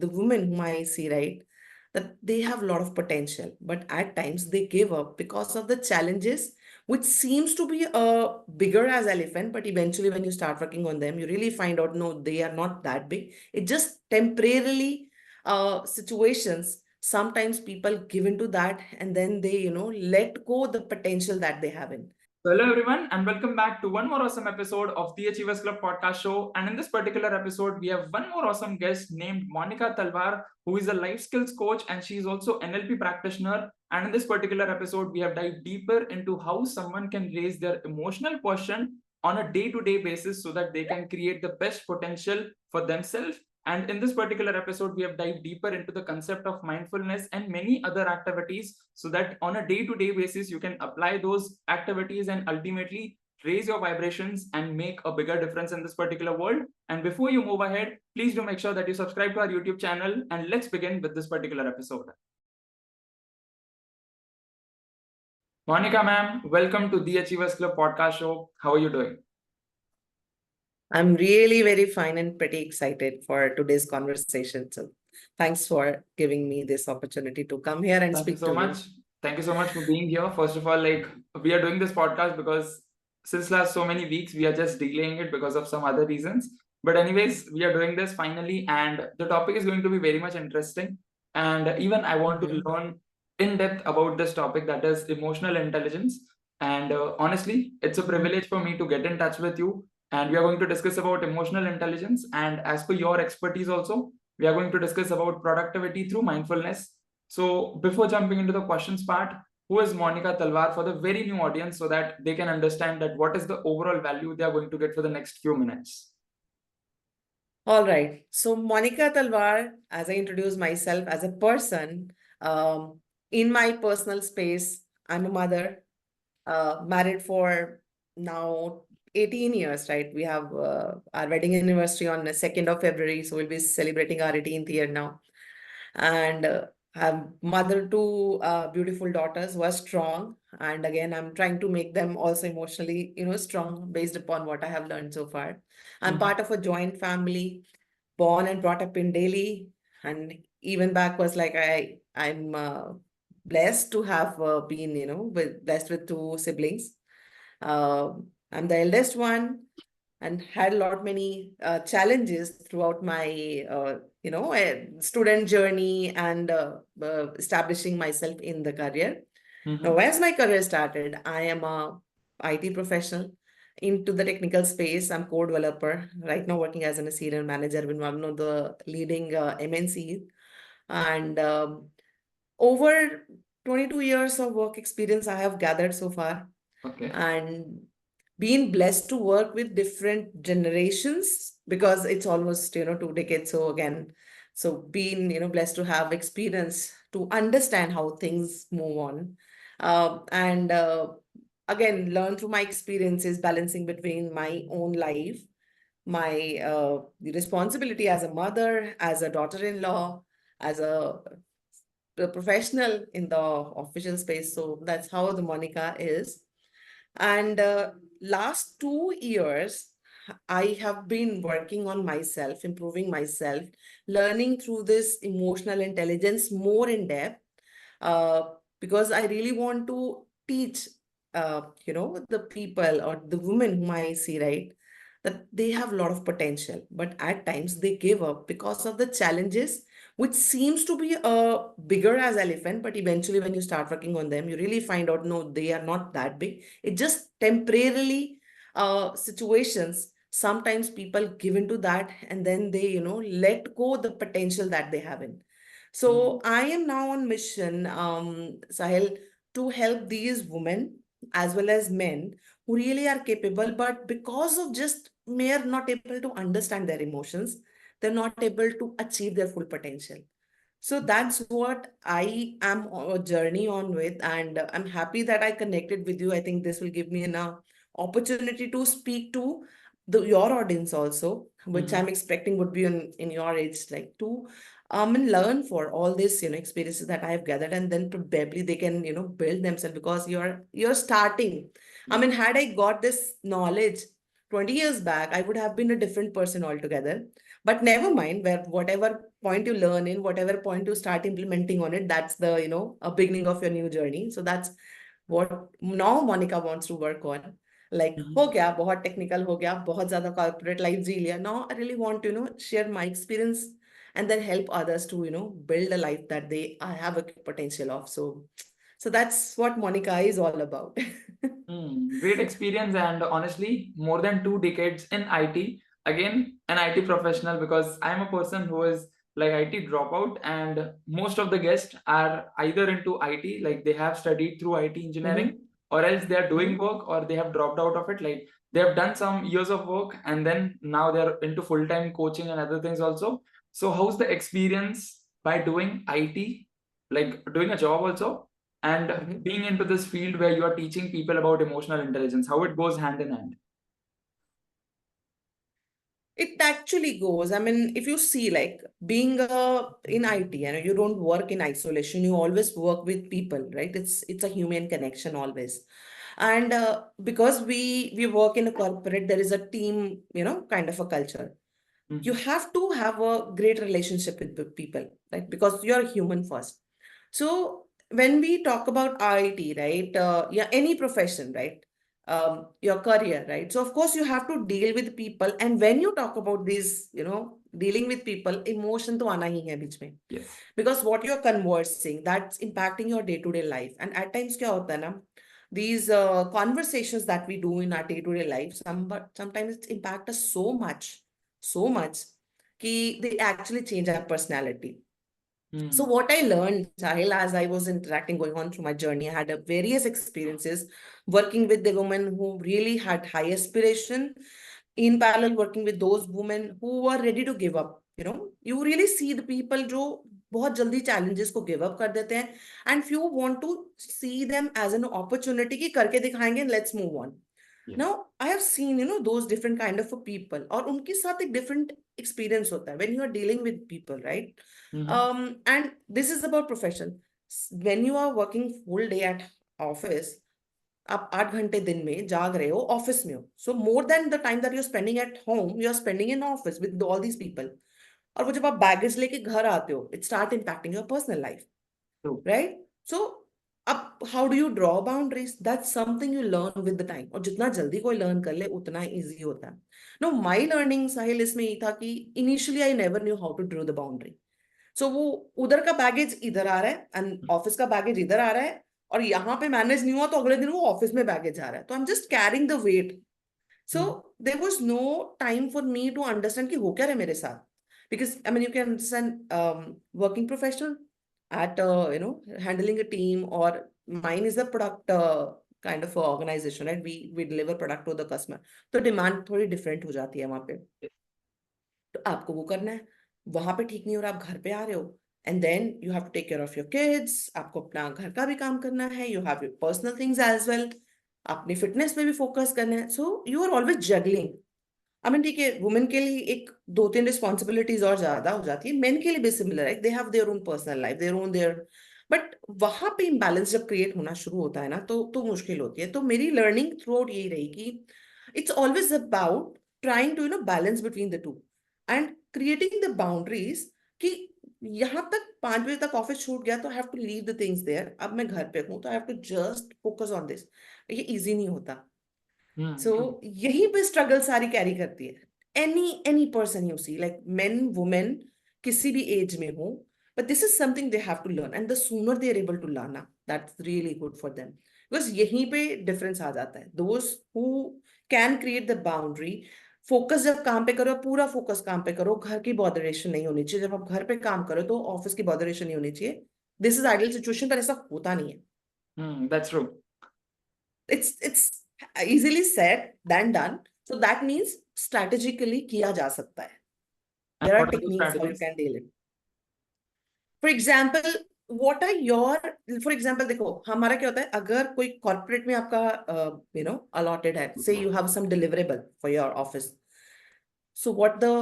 the women whom I see, right, that they have a lot of potential, but at times they give up because of the challenges, which seems to be bigger as elephant, but eventually when you start working on them, you really find out, no, they are not that big. It just temporarily situations. Sometimes people give into that and then they, let go the potential that they have in. So hello everyone and welcome back to one more awesome episode of the Achievers Club podcast show. And in this particular episode, we have one more awesome guest named Monika Talwar, who is a life skills coach and she is also NLP practitioner. And in this particular episode, we have dived deeper into how someone can raise their emotional quotient on a day-to-day basis so that they can create the best potential for themselves. And in this particular episode, we have dived deeper into the concept of mindfulness and many other activities so that on a day-to-day basis, you can apply those activities and ultimately raise your vibrations and make a bigger difference in this particular world. And before you move ahead, please do make sure that you subscribe to our YouTube channel and let's begin with this particular episode. Monika ma'am, welcome to the Achievers Club podcast show. How are you doing? I'm really very fine and pretty excited for today's conversation. So thanks for giving me this opportunity to come here and speak to you. Thank you so much. Thank you so much for being here. First of all, we are doing this podcast because since last so many weeks, we are just delaying it because of some other reasons. But anyways, we are doing this finally and the topic is going to be very much interesting. And even I want to learn in depth about this topic, that is emotional intelligence. And honestly, it's a privilege for me to get in touch with you. And we are going to discuss about emotional intelligence. And as per your expertise also, we are going to discuss about productivity through mindfulness. So before jumping into the questions part, who is Monika Talwar for the very new audience so that they can understand that what is the overall value they are going to get for the next few minutes? All right. So Monika Talwar, as I introduce myself as a person, in my personal space, I'm a mother, married for now 18 years, right? We have our wedding anniversary on the 2nd of February. So we'll be celebrating our 18th year now. And I'm mother to beautiful daughters who are strong. And again, I'm trying to make them also emotionally, strong based upon what I have learned so far. I'm part of a joint family, born and brought up in Delhi. And even back was like, I'm blessed to have been, blessed with two siblings. I'm the eldest one and had a lot many challenges throughout my student journey and establishing myself in the career. Now, as my career started, I am a IT professional into the technical space. I'm code developer right now, working as a senior manager with one of the leading MNCs, and over 22 years of work experience I have gathered so far. Okay. And been blessed to work with different generations because it's almost 2 decades. So again, so being blessed to have experience to understand how things move on, and again learn through my experiences, balancing between my own life, my the responsibility as a mother, as a daughter-in-law, as a professional in the official space. So that's how the Monica is. And last 2 years, I have been working on myself, improving myself, learning through this emotional intelligence more in depth, because I really want to teach, the people or the women whom I see, right, that they have a lot of potential, but at times they give up because of the challenges, which seems to be bigger as elephant, but eventually when you start working on them, you really find out, no, they are not that big. It just temporarily situations. Sometimes people give into that and then they, let go the potential that they have in. So I am now on mission, Sahil, to help these women as well as men who really are capable, but because of just mere not able to understand their emotions, they're not able to achieve their full potential. So that's what I am on a journey on with, and I'm happy that I connected with you. I think this will give me an opportunity to speak to your audience also, which I'm expecting would be in your age, like to and learn for all this experiences that I have gathered, and then probably they can build themselves because you're starting. I mean, had I got this knowledge 20 years back, I would have been a different person altogether. But never mind, where whatever point you learn in, whatever point you start implementing on it, that's the, a beginning of your new journey. So that's what now Monica wants to work on. Like, हो Mhm. गया बहुत technical, हो गया बहुत ज़्यादा corporate life जी लिया. Now I really want to, share my experience and then help others to, build a life that I have a potential of. So that's what Monica is all about. Great experience, and honestly, more than 2 decades in IT. Again, an IT professional, because I'm a person who is like IT dropout, and most of the guests are either into IT, like they have studied through IT engineering, Mm-hmm. or else they are doing Mm-hmm. work, or they have dropped out of it. Like they have done some years of work, and then now they're into full-time coaching and other things also. So, how's the experience by doing IT, like doing a job also? And Mm-hmm. being into this field where you are teaching people about emotional intelligence, how it goes hand in hand? It actually goes. I mean, if you see, like being in IT, you don't work in isolation. You always work with people, right? It's a human connection always. And because we work in a corporate, there is a team, kind of a culture. You Mhm. have to have a great relationship with the people, right? Because you're a human first. So when we talk about IT, right? Yeah, any profession, right? Your career, right? So of course you have to deal with people, and when you talk about this, dealing with people, emotion to आना ही है बीच में. Yes. Because what you're conversing, that's impacting your day-to-day life. And at times क्या होता है ना, these conversations that we do in our day-to-day life, sometimes it impact us so much कि they actually change our personality. So Hmm. what I learned, Sahil, as I was interacting, going on through my journey, I had various experiences working with the women who really had high aspiration, in parallel working with those women who were ready to give up. You really see the people जो बहुत जल्दी challenges को give up कर देते हैं, and few want to see them as an opportunity कि करके दिखाएंगे, let's move on. Yes. Now I have seen, those different kind of people, और उनके साथ एक different experience होता है when you are dealing with people, right? Mhm. And this is about profession. When you are working full day at office, आप 8 घंटे दिन में जाग रहे हो, ऑफिस में हो, so more then the time that you are spending at home, you are spending in office with all these people. और वो जब आप बैगेज लेके घर आते हो, it start impacting your personal life, True. Right? So अब how do you draw boundaries, that's something you learn with the time, और जितना जल्दी कोई लर्न कर ले उतना इजी होता है. नो, माई लर्निंग साहिल इसमें ये था कि initially I never knew how to draw the boundary. So वो उधर का बैगेज इधर आ रहा है एंड ऑफिस का बैगेज इधर आ रहा है, और यहाँ पे मैनेज नहीं हुआ तो अगले दिन वो ऑफिस में बैगेज आ रहा है, तो I am just carrying the weight. So Mhm. There was no time for me to understand कि हो क्या रहा है मेरे साथ. Because I mean you can understand working professional at handling a team, or mine is a product kind of organization, right? We deliver product to the customer, तो demand थोड़ी different हो जाती है वहां पे. तो आपको वो करना है, वहां पे ठीक नहीं हो रहा, आप घर पे आ रहे हो, and then you have to take care of your kids, आपको अपना घर का भी काम करना है, you have your personal things as well, अपनी फिटनेस पे भी फोकस करना है. So you are always juggling. I mean ठीक है, वुमेन के लिए एक दो तीन रिस्पॉन्सिबिलिटीज और ज्यादा हो जाती है, मेन के लिए भी सिमिलर है, they have their own personal life, there. But वहां पे इम्बैलेंस जब क्रिएट होना शुरू होता है ना, तो मुश्किल होती है. तो मेरी लर्निंग थ्रू आउट यही रही कि it's always about trying to balance between the two and creating the boundaries कि यहाँ तक 5 बजे तक ऑफिस छूट गया तो I have to leave the things there, अब मैं घर पे हूँ तो I have to just focus on this. ये इजी नहीं होता. सो True. यही पे स्ट्रगल सारी कैरी करती है. Any person you see, like men women, किसी भी एज में हो, but this is something they have to learn, and the sooner they are able to learn, that's really good for them. Because यहीं पे difference आ जाता है. Those who can create the boundary, focus जब काम पे करो, पूरा फोकस काम पे करो, घर की बॉदरेशन नहीं होनी चाहिए. जब आप घर पे काम करो तो ऑफिस की बॉदरेशन नहीं होनी चाहिए. दिस इज आइडियल सिचुएशन, पर ऐसा होता नहीं है. That's true. It's easily said than done. So that means strategically किया जा सकता है. And There are what are the techniques how you strategies? can deal it. For example, what are your, for example, देखो हमारा क्या होता है, अगर कोई corporate में आपका allotted है, say you have some deliverable for your office. So what the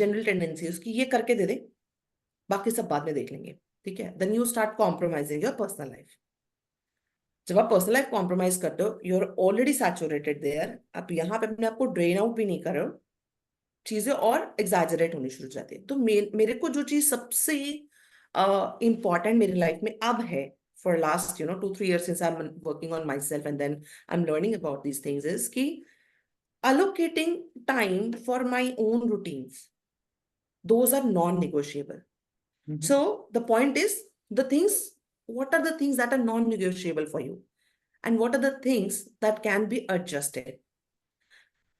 general tendency is कि ये करके दे दे, बाकी सब बाद में देख लेंगे, ठीक है? Then you start compromising your personal life. जब आप पर्सनल लाइफ कॉम्प्रोमाइज करते हो, you are already saturated there, आप यहाँ पे अपने आप को ड्रेन आउट भी नहीं कर रहे हो, चीजें और एग्जैजरेट होनी शुरू हो जाती है। तो मेरे को जो चीज सबसे इम्पॉर्टेंट मेरी लाइफ में अब है, for last 2-3 years since I'm working on myself and then I'm learning about these things, is कि allocating time for my own routines, those are non-negotiable. So the point is, the things, what are the things that are non-negotiable for you, and what are the things that can be adjusted?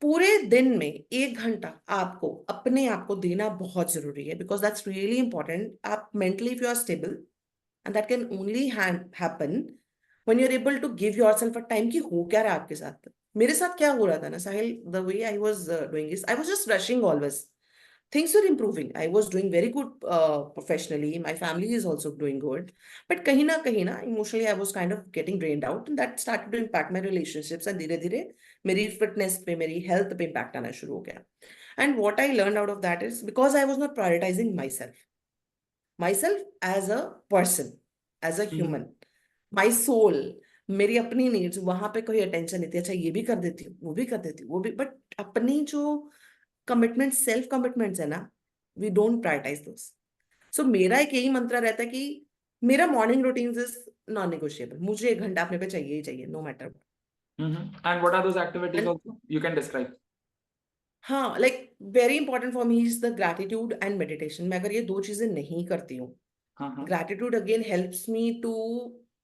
पूरे दिन में 1 घंटा आपको अपने आप को देना बहुत जरूरी है, बिकॉज दैट्स रियली इंपॉर्टेंट। आप mentally if you are stable, and that can only happen when you are able to give yourself a time कि हो क्या रहा है आपके साथ। मेरे साथ क्या हो रहा था ना Sahil, the way I was doing is I was just rushing always. Things were improving. I was doing very good professionally. My family is also doing good. But kahin na, emotionally, I was kind of getting drained out. And that started to impact my relationships. And धीरे धीरे मेरी fitness पे, मेरी health पे impact आना शुरू हो गया. And what I learned out of that is because I was not prioritizing myself as a person, as a human, my soul, मेरी अपनी नीड्स, वहां पे कोई अटेंशन नहीं थी। अच्छा ये भी कर देती हूँ, वो भी कर देती हूँ, वो भी, बट अपनी जो कमिटमेंट, सेल्फ कमिटमेंट्स है ना, we don't prioritise those. So मेरा एक यही मंत्र रहता है कि मेरा morning routine is non negotiable. मुझे 1 घंटा अपने पे चाहिए ही चाहिए, no matter. And what are those activities and also? You can describe. हाँ, like very important for me is the gratitude and meditation. मैं अगर ये दो चीजें नहीं करती हूँ, gratitude again helps me to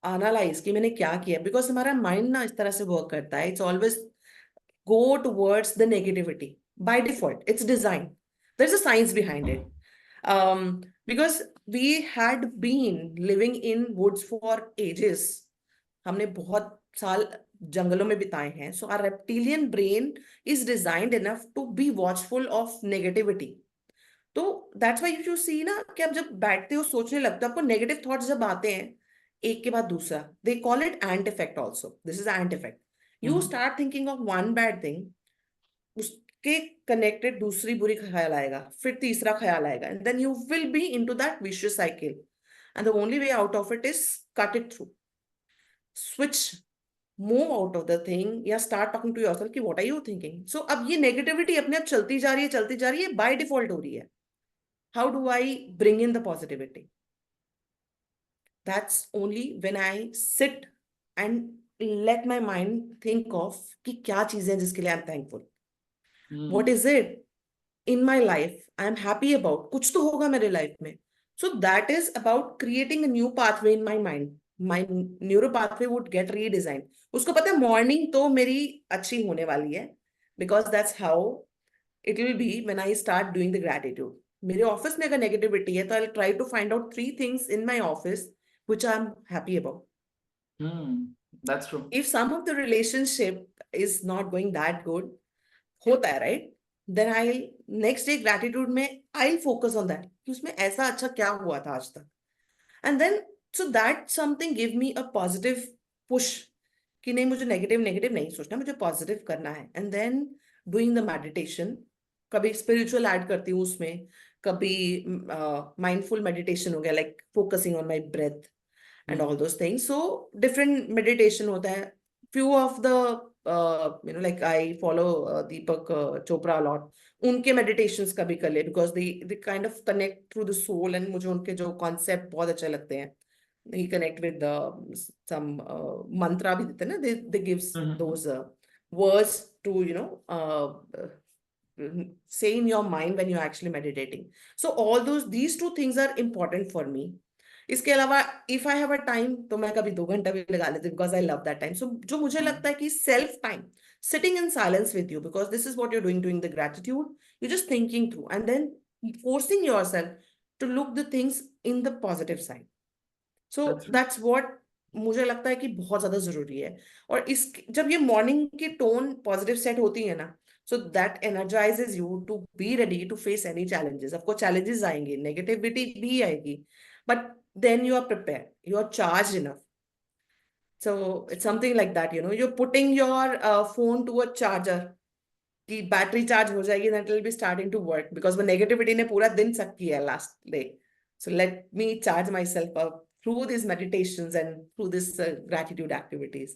analyse कि मैंने क्या किया, बिकॉज हमारा माइंड ना इस तरह से वर्क करता है, it's always go towards the negativity by default. It's designed. There's a science behind it. Um, because we had been living in woods for ages. हमने बहुत साल जंगलों में बिताए हैं. So our reptilian brain is designed enough to be watchful of negativity. तो that's why you see ना कि आप जब बैठते हो सोचने लगते हो, आपको नेगेटिव थॉट्स जब आते हैं एक के बाद दूसरा, they call it ant effect also, this is ant effect. You start thinking of one bad thing, उसके कनेक्टेड दूसरी बुरी ख्याल आएगा, फिर तीसरा ख्याल आएगा, and then you will be into that vicious cycle. And the only way out of it is cut it through, switch, move out of the thing, या स्टार्ट टॉकिंग टू योरसेल्फ कि what are you thinking. So अब ये negativity अपने आप चलती जा रही है, चलती जा रही है, बाय डिफॉल्ट हो रही है। How do I bring in the positivity? That's only when I sit and let my mind think of कि क्या चीजें हैं जिसके लिए I'm thankful. What is it in my life I am happy about? कुछ तो होगा मेरे लाइफ में. So that is about creating a new pathway in my mind. My neuro pathway would get redesigned. उसको पता है मॉर्निंग तो मेरी अच्छी होने वाली है, because that's how it will be when I start doing the gratitude. मेरे ऑफिस में अगर नेगेटिविटी है तो I try to find out 3 things in my office which I am happy about. That's true. If some of the relationship is not going that good, होता है right, then I next day gratitude में I focus on that कि उसमें ऐसा अच्छा क्या हुआ था आज तक, and then so that something give me a positive push कि नहीं, मुझे नेगेटिव नेगेटिव नहीं सोचना, मुझे पॉजिटिव करना है। And then doing the meditation, कभी स्पिरिचुअल ऐड करती हूँ उसमें, कभी माइंडफुल मेडिटेशन हो गया, like focusing on my breath and all those things. So different meditation होता है। Few of the like I follow Deepak Chopra a lot, उनके मेडिटेशंस कभी कर ले, because they kind of connect through the soul, and मुझे उनके जो कॉन्सेप्ट बहुत अच्छे लगते हैं। he connect with the some mantra bhi dete na, they gives those words to say in your mind when you're actually meditating. So all these two things are important for me. इसके अलावा if I have a time तो मैं कभी 2 घंटा भी लगा लेती हूँ, because I love that time. So जो मुझे लगता है कि self time, sitting in silence with you, because this is what you doing doing the gratitude, you just thinking through and then forcing yourself to look the things in the positive side. So that's what मुझे लगता है कि बहुत ज्यादा जरूरी है। और इस जब ये मॉर्निंग की टोन पॉजिटिव सेट होती है ना, so that energizes you to be ready to face any challenges. आपको चैलेंजेस आएंगे, नेगेटिविटी भी आएगी, but then you are prepared, you are charged enough. So it's something like that, you're putting your phone to a charger कि battery charge हो जाएगी, that will be starting to work, because वो negativity ने पूरा दिन सक किया last day. So let me charge myself up through these meditations and through this gratitude activities.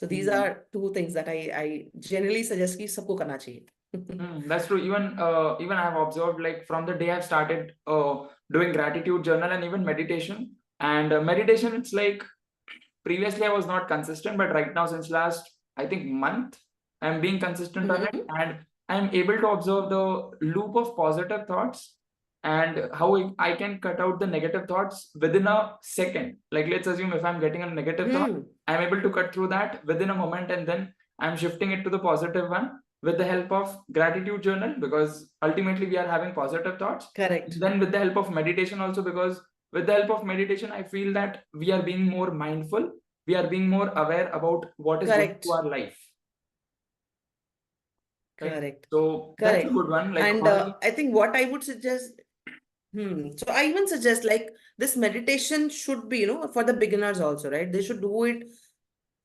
So these are 2 things that I generally suggest कि सबको करना चाहिए. That's true. Even I have observed, like from the day I've started doing gratitude journal and even meditation. And meditation, it's like previously I was not consistent, but right now since last I think month, I'm being consistent on it, and I'm able to observe the loop of positive thoughts and how I can cut out the negative thoughts within a second. Like let's assume if I'm getting a negative thought, I'm able to cut through that within a moment, and then I'm shifting it to the positive one with the help of gratitude journal, because ultimately we are having positive thoughts. Correct. Then with the help of meditation also, because with the help of meditation I feel that we are being more mindful, we are being more aware about what is going Correct. through our life, right? Correct. So that's a Correct. good one. Like And already, I think what I would suggest, so I even suggest like this meditation should be, for the beginners also, right? They should do it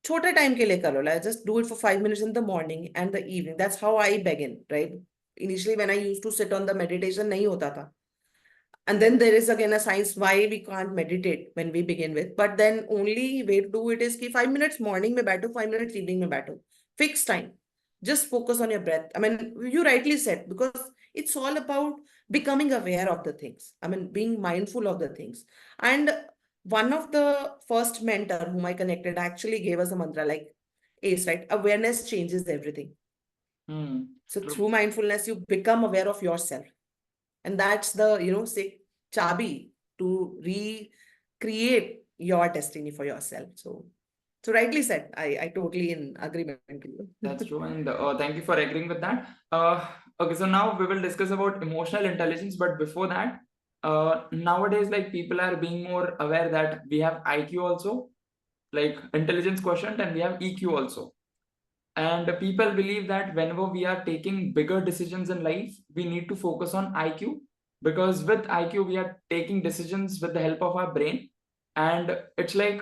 छोटे time के लिए करो, like just do it for 5 minutes in the morning and the evening. That's how I begin, right? Initially, when I used to sit on the meditation, नहीं होता था. And then there is again a science why we can't meditate when we begin with. But then only way to do it is कि 5 minutes morning में बैठो, 5 minutes evening में बैठो. Fixed time. Just focus on your breath. I mean, you rightly said, because it's all about becoming aware of the things. I mean, being mindful of the things. And one of the first mentor whom I connected actually gave us a mantra like ACE, right? Awareness changes everything. So true. through mindfulness, you become aware of yourself. And that's the, say, chabi to recreate your destiny for yourself. So rightly said. I totally in agreement with you. That's true, and thank you for agreeing with that. Okay, so now we will discuss about emotional intelligence, but before that, nowadays, like people are being more aware that we have IQ also, like intelligence quotient, and we have EQ also. And people believe that whenever we are taking bigger decisions in life, we need to focus on IQ, because with IQ, we are taking decisions with the help of our brain. And it's like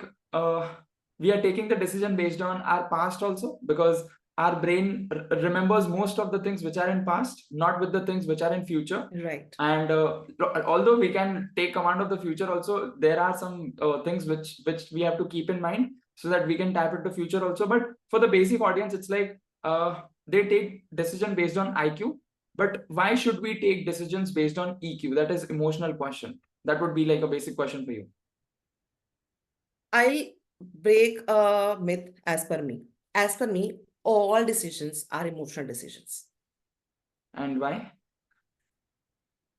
we are taking the decision based on our past also, because our brain remembers most of the things which are in past, not with the things which are in future. Right. And although we can take command of the future also, there are some things which we have to keep in mind so that we can tap into future also. But for the basic audience, it's like they take decision based on IQ. But why should we take decisions based on EQ? That is emotional question. That would be like a basic question for you. I'll break a myth as per me. As per me, all decisions are emotional decisions. And why?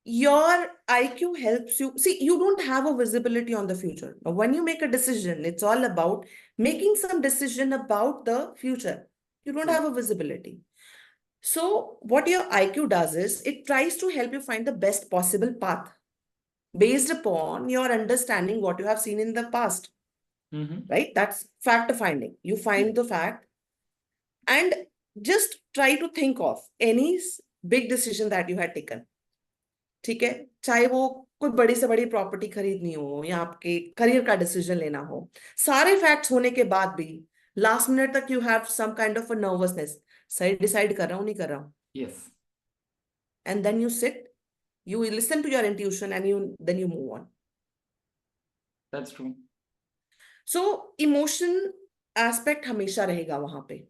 Your IQ helps you. See, you don't have a visibility on the future. Now, when you make a decision, it's all about making some decision about the future. You don't have a visibility. So what your IQ does is it tries to help you find the best possible path based upon your understanding what you have seen in the past, right? That's fact finding. You find the fact and just try to think of any big decision that you had taken. ठीक है, चाहे वो कोई बड़ी से बड़ी property खरीदनी हो या आपके करियर का डिसीजन लेना हो, सारे फैक्ट्स होने के बाद भी लास्ट मिनट तक you have some kind of a nervousness, सही डिसाइड कर रहा हूं नहीं कर रहा हूं. Yes. And then you sit, you listen to your intuition, and then you move on. That's true. So emotion aspect हमेशा रहेगा वहां पे.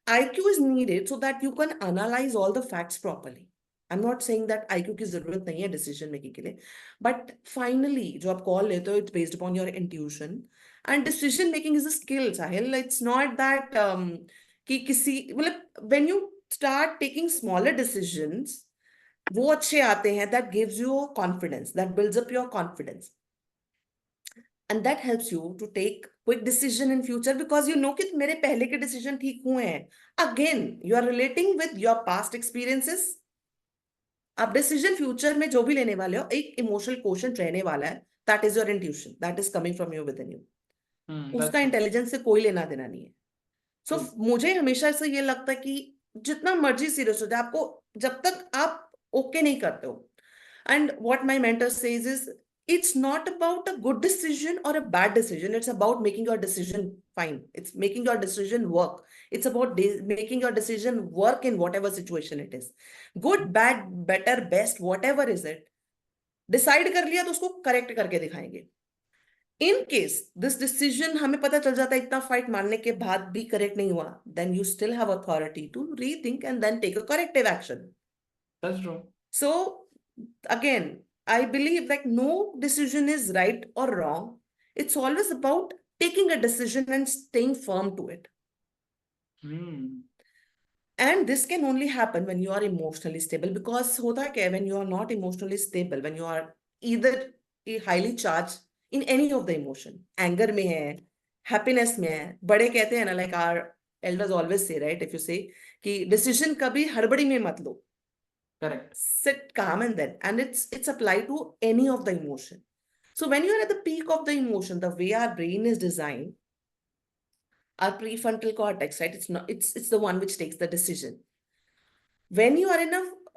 IQ is needed so that you can analyze all the facts properly. I'm not saying that IQ की जरूरत नहीं है decision making के लिए, but finally जो आप call लेते हो, it's based upon your intuition, and decision making is a skill, Sahil. It's not that कि किसी मतलब when you start taking smaller decisions, वो अच्छे आते हैं, that gives you confidence, that builds up your confidence. And that helps you to take quick decision in future because you know कि मेरे पहले के decision ठीक हुए हैं. Again, you are relating with your past experiences. आप decision future में जो भी लेने वाले हो, एक emotional quotient रहने वाला है. That is your intuition. That is coming from you within you. उसका intelligence से कोई लेना देना नहीं है. So मुझे हमेशा से ये लगता है कि जितना मर्जी सीरियस हो जाए, आपको जब तक आप ओके नहीं करते हो. And what my mentor says is, it's not about a good decision or a bad decision. It's about making your decision fine. It's making your decision work. It's about making your decision work in whatever situation it is. Good, bad, better, best, whatever is it. Decide कर लिया तो उसको correct करके दिखाएंगे. In case this decision हमें पता चल जाता है इतना फाइट मारने के बाद भी करेक्ट नहीं हुआ, then you still have authority to rethink and then take a corrective action. That's true. So again, I believe like no decision is right or wrong. It's always about taking a decision and staying firm to it. Hmm. And this can only happen when you are emotionally stable, because hota kya hai, when you are not emotionally stable, when you are either highly charged in any of the emotion, anger mein hai, happiness mein hai, bade kehte hain na, like our elders always say, right, if you say कि decision kabhi हड़बड़ी में मत लो, Correct. sit calm, and it's applied to any of the emotion. So when you are at the peak of the emotion, the way our brain is designed, our prefrontal cortex, right, it's the one which takes the decision. When you are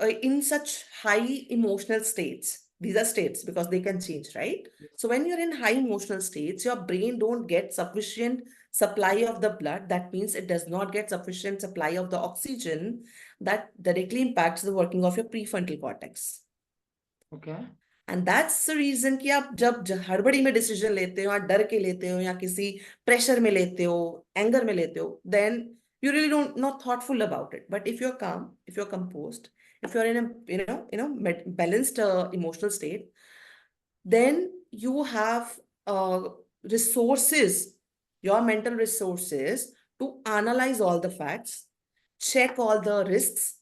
in such high emotional states, these are states because they can change, right? So when you're in high emotional states, your brain don't get sufficient supply of the blood. That means it does not get sufficient supply of the oxygen that directly impacts the working of your prefrontal cortex. Okay. And that's the reason कि आप जब हड़बड़ी में decision लेते हो या डर के लेते हो या किसी प्रेशर में लेते हो, एंगर में लेते हो, then you really don't not thoughtful about it. But if you're calm, if you're composed, if you're in a balanced emotional state, then you have resources, your mental resources, to analyze all the facts, check all the risks,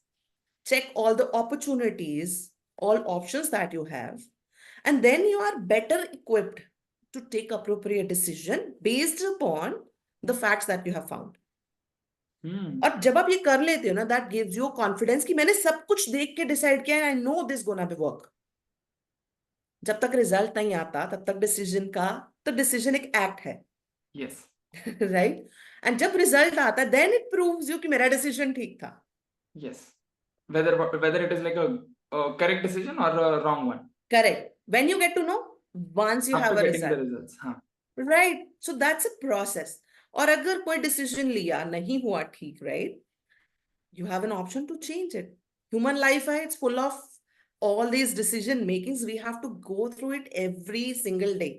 check all the opportunities, all options that you have, and then you are better equipped to take appropriate decision based upon the facts that you have found. Hmm. और जब आप ये कर लेते हो ना, that gives you confidence कि मैंने सब कुछ देख के डिसाइड किया, I know this gonna be work. जब तक रिजल्ट नहीं आता तब तक डिसीजन का, तो डिसीजन एक एक्ट है. Yes. राइट. एंड जब रिजल्ट आता है, देन इट प्रूव्स यू कि मेरा डिसीजन ठीक था. Yes. Whether it is like a correct decision or a wrong one. Correct. When you get to know once you After have a getting the result. results. Huh. Right. So that's a process. और अगर कोई decision लिया नहीं हुआ ठीक, right, you have an option to change it. Human life, it's full of all these decision makings. We have to go through it every single day.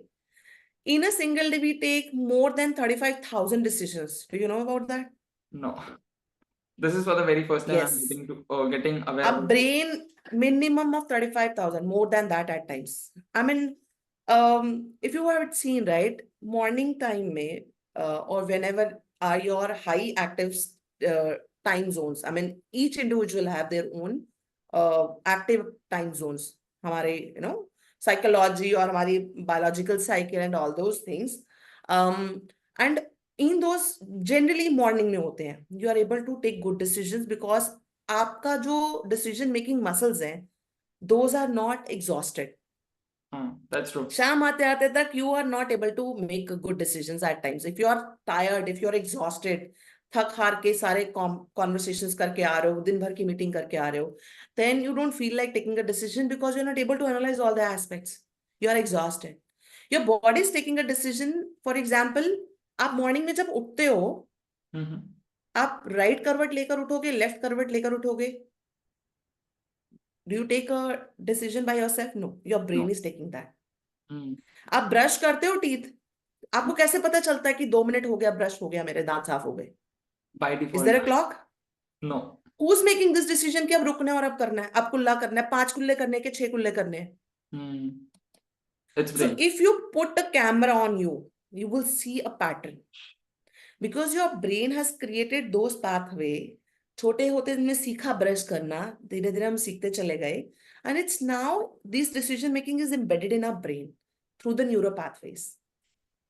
In a single day, we take more than 35,000 decisions. Do you know about that? No. This is for the very first time I'm Yes. getting aware A of this. brain minimum of 35,000, more than that at times. I mean, if you have seen, right, morning time may, or whenever are your high active uh, time zones. I mean, each individual have their own active time zones. हमारे, psychology or हमारी biological cycle and all those things. And in those generally morning में होते हैं. You are able to take good decisions because आपका जो decision making muscles हैं, those are not exhausted. That's true. शाम आते आते तक you are not able to make good decisions at times. If you are tired, if you are exhausted, थक हार के सारे कॉन्वर्सेशंस करके आ रहे हो, दिन भर की मीटिंग करके आ रहे हो, then you don't feel like taking a decision because you are not able to analyse all the aspects. You are exhausted. Your body is taking a decision. For example, आप मॉर्निंग में जब उठते हो, Mm-hmm. आप right करवट लेकर उठोगे, left करवट लेकर उठोगे? Do you take a decision by yourself? No, your brain No. is taking that. Mm. आप ब्रश करते हो टीथ, आपको कैसे पता चलता है कि 2 मिनट हो गया, ब्रश हो गया, मेरे दांत साफ हो गए? By is default. There a clock? No. Who's making this decision कि अब रुकना है और अब करना है, अब कुल्ला करना है, 5 कुल्ले करने हैं कि 6 कुल्ले करने हैं? Mm. It's So brain. if you put a camera on you, you will see a pattern because your brain has created those pathway. छोटे होते हमने सीखा ब्रश करना, धीरे धीरे हम सीखते चले गए, and it's now this decision making is embedded in our brain through the neural pathways.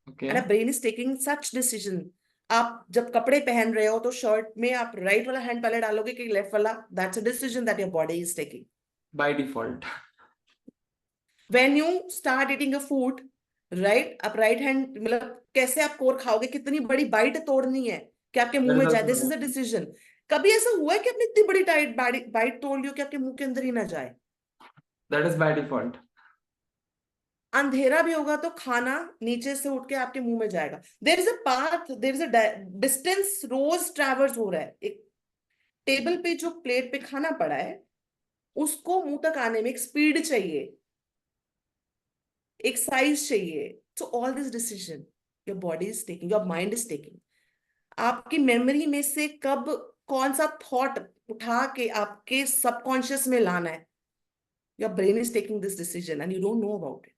Okay. And our brain is taking such decision. आप जब कपड़े पहन रहे हो तो शर्ट में आप राइट वाला हैंड पहले डालोगे कि लेफ्ट वाला? That's a decision that your body is taking. By default. When you start eating a food, right, आप राइट हैंड, मतलब कैसे आप कोर खाओगे, कितनी बड़ी बाइट तोड़नी है कि आपके That मुंह is में जाए, also this is a decision. कभी ऐसा हुआ है कि आपने इतनी बड़ी टाइट बाइट तोड़ ली हो कि आपके मुंह के अंदर ही ना जाए? that is by default. अंधेरा भी होगा तो खाना नीचे से उठ के आपके मुंह में जाएगा. There is a path, there is a distance रोज ट्रैवर्स हो रहा है. एक टेबल पे जो प्लेट पे खाना पड़ा है, उसको मुंह तक आने में एक स्पीड चाहिए, एक साइज चाहिए, So all this decision your body is taking, your mind is taking. आपकी मेमोरी में से कब कौन सा थॉट उठा के आपके सबकॉन्शियस में लाना है, your brain is taking this decision and you don't know about it.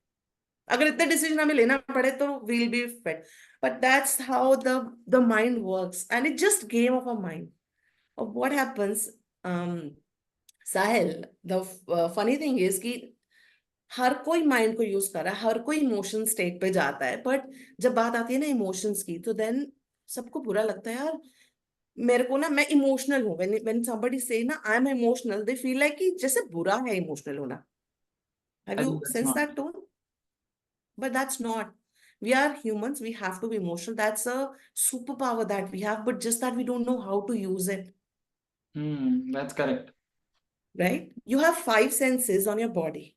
अगर इतने डिसीजन हमें लेना पड़े तो we'll be fed. But that's how the mind works and it just game of a mind. और what happens, Sahil, the funny thing is कि हर कोई माइंड को यूज कर रहा है, हर कोई इमोशन स्टेट पे जाता है, बट जब बात आती है ना इमोशंस की, तो देन सबको बुरा लगता है यार. मेरे को ना, मैं इमोशनल हूँ. व्हेन समबडी से ना I am emotional, they feel like कि जैसे बुरा है इमोशनल होना. Have I you think that's sense not. That tone? But that's not. We are humans. We have to be emotional. That's a superpower that we have, but just that we don't know how to use it, That's correct. right? You have five senses on your body.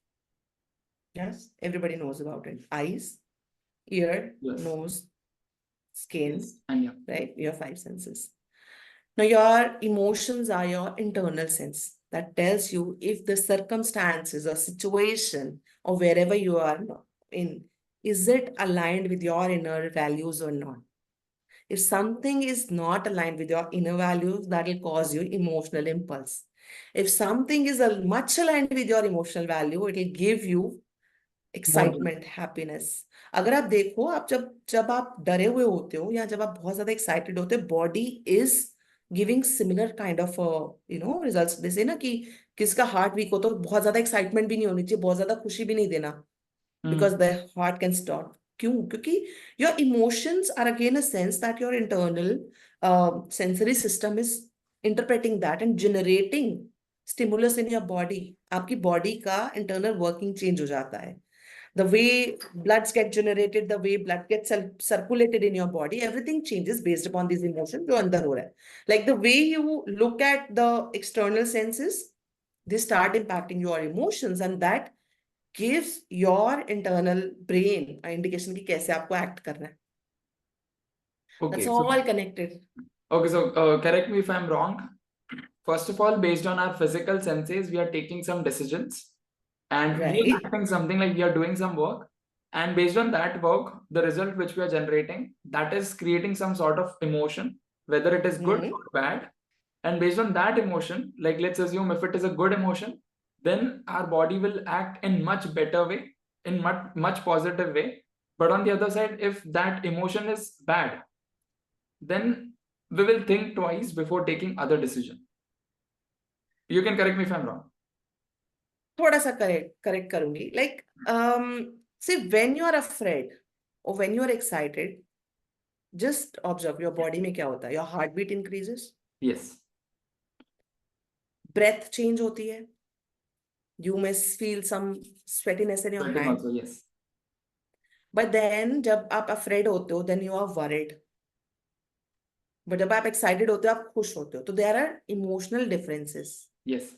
Yes, everybody knows about it. Eyes, ear, Yes. nose, skin, Yes. And yeah. right? You have five senses. Now, your emotions are your internal sense that tells you if the circumstances or situation or wherever you are in, is it aligned with your inner values or not? If something is not aligned with your inner values, that will cause you emotional impulse. If something is much aligned with your emotional value, it will give you More than. Excitement, happiness. अगर आप देखो, आप जब जब आप डरे हुए होते हो या जब आप बहुत ज्यादा एक्साइटेड होते हो, body is giving similar kind of results. जैसे ना कि किसका हार्ट वीक हो तो बहुत ज्यादा एक्साइटमेंट भी नहीं होनी चाहिए, बहुत ज्यादा खुशी भी नहीं देना, because the heart can stop. क्यों? क्योंकि your emotions are again a sense that your internal sensory system is interpreting that and generating stimulus in your body. आपकी बॉडी का इंटरनल वर्किंग चेंज हो जाता है. The way bloods get generated, the way blood gets circulated in your body, everything changes based upon these emotions जो अंदर हो रहा है. Like the way you look at the external senses, they start impacting your emotions, and that gives your internal brain an indication कि कैसे आपको act करना है. Okay. That's So, all connected. okay. So, correct me if I'm wrong. First of all, based on our physical senses, we are taking some decisions and we are Right. acting something like we are doing some work. And based on that work, the result which we are generating, that is creating some sort of emotion, whether it is good or bad. And based on that emotion, like let's assume if it is a good emotion, then our body will act in much better way, in much positive way. But on the other side, if that emotion is bad, then we will think twice before taking other decision. You can correct me if I'm wrong. थोड़ा सा correct करूंगी. Like see, when you are afraid or when you are excited, just observe your body में क्या होता है. Your heartbeat increases, Yes. breath change होती है, you may feel some sweatiness in your Sweating hand. also, yes. But then जब आप afraid होते हो, then you are worried. But जब आप excited होते हो, आप खुश होते हो. तो there are emotional differences. Yes.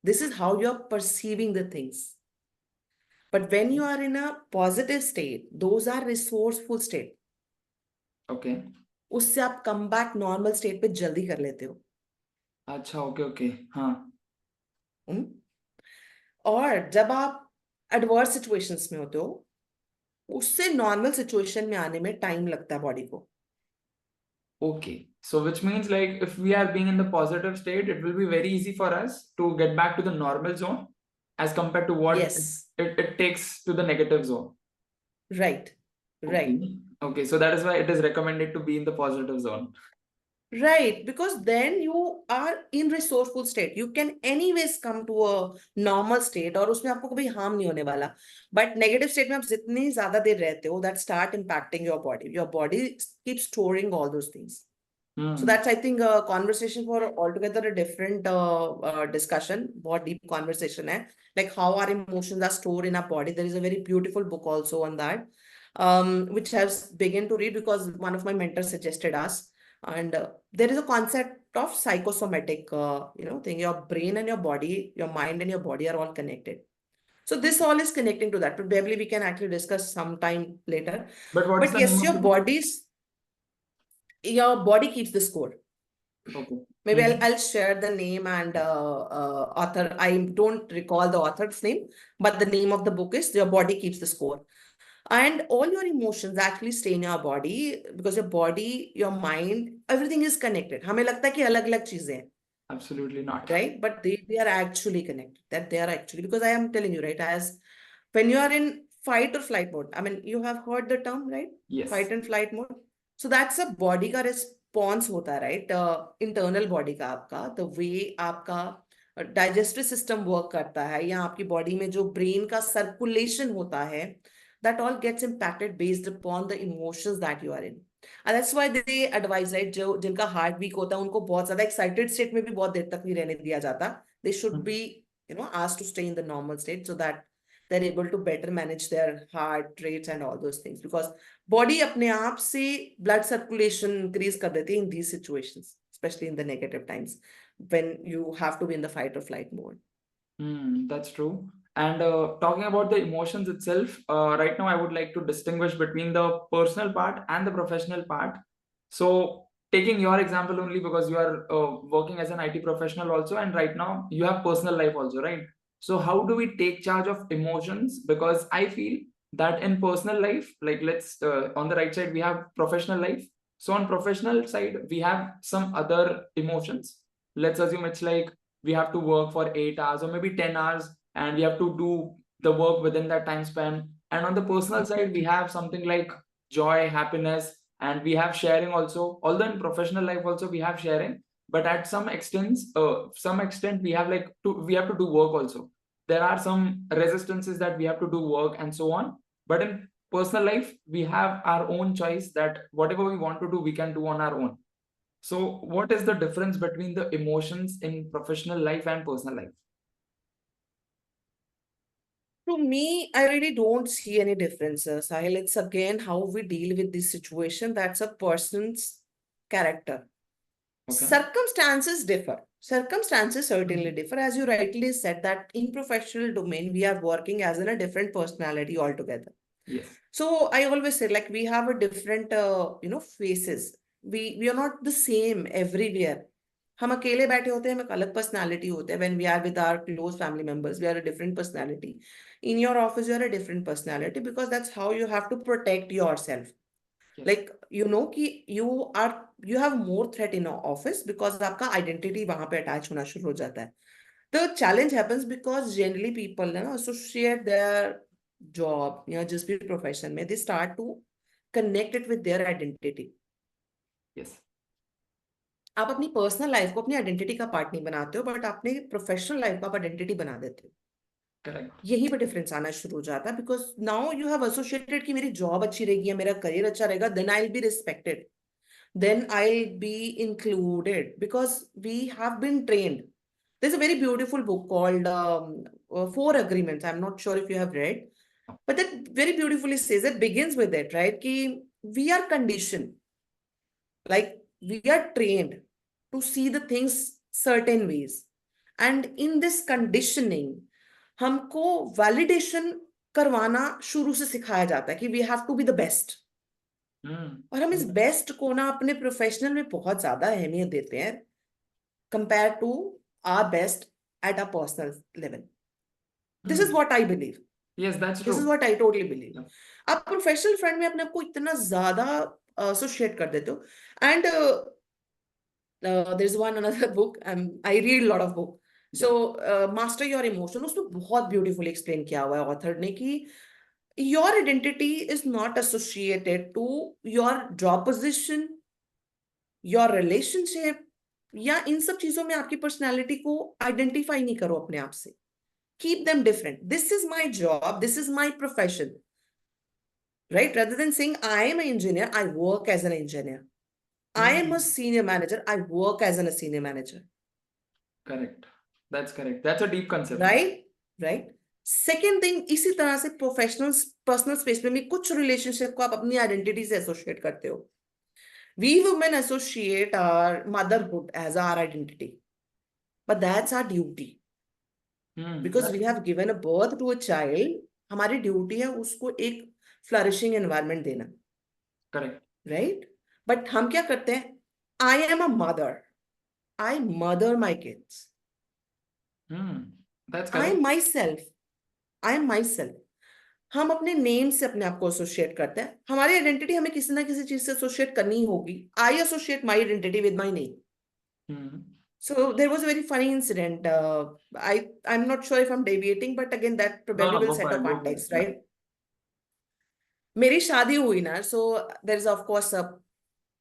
This is how you are perceiving the things. But when you are in a positive state, those are resourceful state. Okay. उससे आप कम बैक नॉर्मल स्टेट पे जल्दी कर लेते हो. अच्छा, ओके. हाँ. और जब आप एडवर्स सिचुएशंस में होते हो, उससे नॉर्मल सिचुएशन में आने में टाइम लगता है बॉडी को. Okay. So which means like if we are being in the positive state, it will be very easy for us to get back to the normal zone as compared to what Yes. it takes to the negative zone. Right. Right. Okay. So that is why it is recommended to be in the positive zone. Right, because then you are in resourceful state. You can anyways come to a normal state और उसमें आपको कभी harm नहीं होने वाला. But negative state में आप जितनी ज्यादा देर रहते हो, that start impacting your body. Your body keeps storing all those things. So that's, I think, a conversation for altogether a different discussion. बहुत deep conversation है. Like how our emotions are stored in our body. There is a very beautiful book also on that, which I have begun to read because one of my mentors suggested us. And there is a concept of psychosomatic, thing. Your brain and your body, your mind and your body are all connected. So this all is connecting to that. Probably we can actually discuss sometime later. But what is But the yes, name of the book? your body keeps the score. Okay. Maybe I'll share the name and author. I don't recall the author's name, but the name of the book is Your Body Keeps the Score. And all your emotions actually stay in your body because your body, your mind, everything is connected. हमें लगता है कि अलग-अलग चीजें हैं, Absolutely not. right? But they are actually connected. That they are actually, because I am telling you, right, as when you are in fight or flight mode, I mean, you have heard the term, right? Yes. Fight and flight mode. So that's a body का response होता है, right? Internal body का आपका, the way आपका digestive system work करता है, या आपकी body में जो brain का circulation होता है, that all gets impacted based upon the emotions that you are in. And that's why they advise, right, जो जिनका heart weak होता है उनको बहुत ज्यादा excited state में भी बहुत देर तक नहीं रहने दिया जाता. They should be, asked to stay in the normal state so that they're able to better manage their heart rates and all those things, because body अपने आप से blood circulation increase कर देती है in these situations, especially in the negative times when you have to be in the fight or flight mode. That's true. And talking about the emotions itself, right now I would like to distinguish between the personal part and the professional part. So, taking your example only because you are working as an IT professional also, and right now you have personal life also, right? So, how do we take charge of emotions? Because I feel that in personal life, like let's on the right side we have professional life. So on professional side we have some other emotions. Let's assume it's like we have to work for 8 hours or maybe 10 hours, and we have to do the work within that time span. And on the personal side we have something like joy, happiness, and we have sharing also. Although in professional life also we have sharing, but at some extent we have we have to do work also. There are some resistances that we have to do work and so on. But in personal life we have our own choice, that whatever we want to do we can do on our own. So, what is the difference between the emotions in professional life and personal life? To me, I really don't see any differences. Sahil, it's again how we deal with this situation. That's a person's character. Okay. Circumstances differ. Circumstances certainly differ. As you rightly said, that in professional domain, we are working as in a different personality altogether. Yes. So I always say, like, we have a different, faces. We are not the same everywhere. हम अकेले बैठे होते हैं, हम एक अलग personality होते हैं. When we are with our close family members, we are a different personality. In your office, you are a different personality, because that's how you have to protect yourself. Yes. Like, कि you have more threat in office because आपका identity वहां पे attach होना शुरू हो जाता है. The challenge happens because generally people associate their job, just be profession में, they start to connect it with their identity. Yes. आप अपनी पर्सनल लाइफ को अपनी आइडेंटिटी का पार्ट नहीं बनाते हो, बट अपने प्रोफेशनल लाइफ को आप आइडेंटिटी बना देते हो. Correct. यही पे डिफरेंस आना शुरू हो जाता है, because now you have associated कि मेरी जॉब अच्छी रहेगी या मेरा करियर अच्छा रहेगा, then I will be respected, then I'll be included, because we have been trained. There's a very beautiful book called Four Agreements. I'm not sure if you have read, but that very beautifully says, it begins with it, right? Ki we are conditioned, like we are trained to see the things certain ways. And in this conditioning, हमको validation करवाना शुरू से सिखाया जाता है कि we have to be the best. और हम इस बेस्ट को ना अपने प्रोफेशनल में बहुत ज्यादा अहमियत देते हैं compare to our best at a personal level. This is what I believe. Yes, that's this is true. What I totally believe. आप प्रोफेशनल फ्रंट में अपने आप को इतना ज्यादा एसोसिएट कर देते हो. And there is one another book, I read lot of book. So master your emotion, उसमें बहुत ब्यूटीफुली एक्सप्लेन किया हुआ है ऑथर ने कि your identity is not associated to your job position, your relationship, या इन सब चीजों में आपकी पर्सनालिटी को आइडेंटिफाई नहीं करो अपने आप से. Keep them different. This is my job, this is my profession, right? Rather than saying I am an engineer, I work as an engineer. I am a senior manager, I work as a senior manager. Correct. That's correct. That's a deep concept. Right. Second thing, इसी तरह से professional personal space में भी कुछ relationship को आप अपनी identity से एसोसिएट करते हो. We women associate our motherhood as our identity, but that's our duty. Because we have given a birth to a child, हमारी ड्यूटी है उसको एक फ्लरिशिंग एनवायरनमेंट देना. Correct. Right? But हम क्या करते हैं? I am a mother. I mother my kids. That's I correct. am myself. I am myself. हम अपने नेम से अपने आप को एसोसिएट करते हैं. हमारी आइडेंटिटी हमें किसी ना किसी चीज से एसोसिएट करनी ही होगी. आई associate my identity with my name. So there was a very funny incident. I'm not sure if I'm deviating, but again that No, probably no, will go set for a it, go for it. context, right? मेरी शादी हुई ना, so there is of course a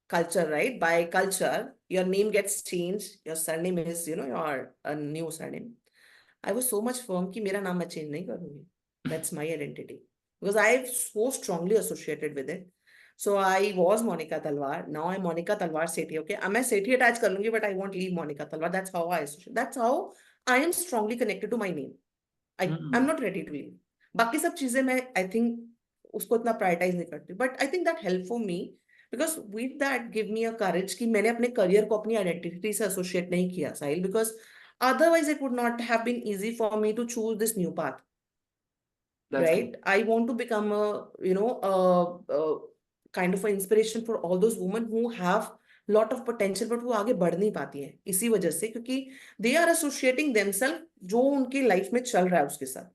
culture, right? By culture, your name gets changed. Your surname is, your a new surname. I was so much firm कि मेरा नाम मैं change नहीं करूँगी. That's my identity because I so strongly associated with it. So I was Monika Talwar. Now I'm Monika Talwar Sethi. Okay, मैं Sethi attach कर लूँगी, but I won't leave Monika Talwar. That's how I associate. That's how I am strongly connected to my name. I'm not ready to leave. बाकी सब चीजें मैं I think उसको इतना prioritise नहीं करती. But I think that helped for me because with that give me a courage कि मैंने अपने करियर को अपनी आइडेंटिटी से एसोसिएट नहीं किया साहिल, because otherwise it would not have been easy for me to choose this new path. That's Right? good. I want to become a kind of an inspiration for all those women who have lot of potential but वो आगे बढ़ नहीं पाती हैं इसी वजह से, क्योंकि they are associating themselves जो उनकी लाइफ में चल रहा है उसके साथ.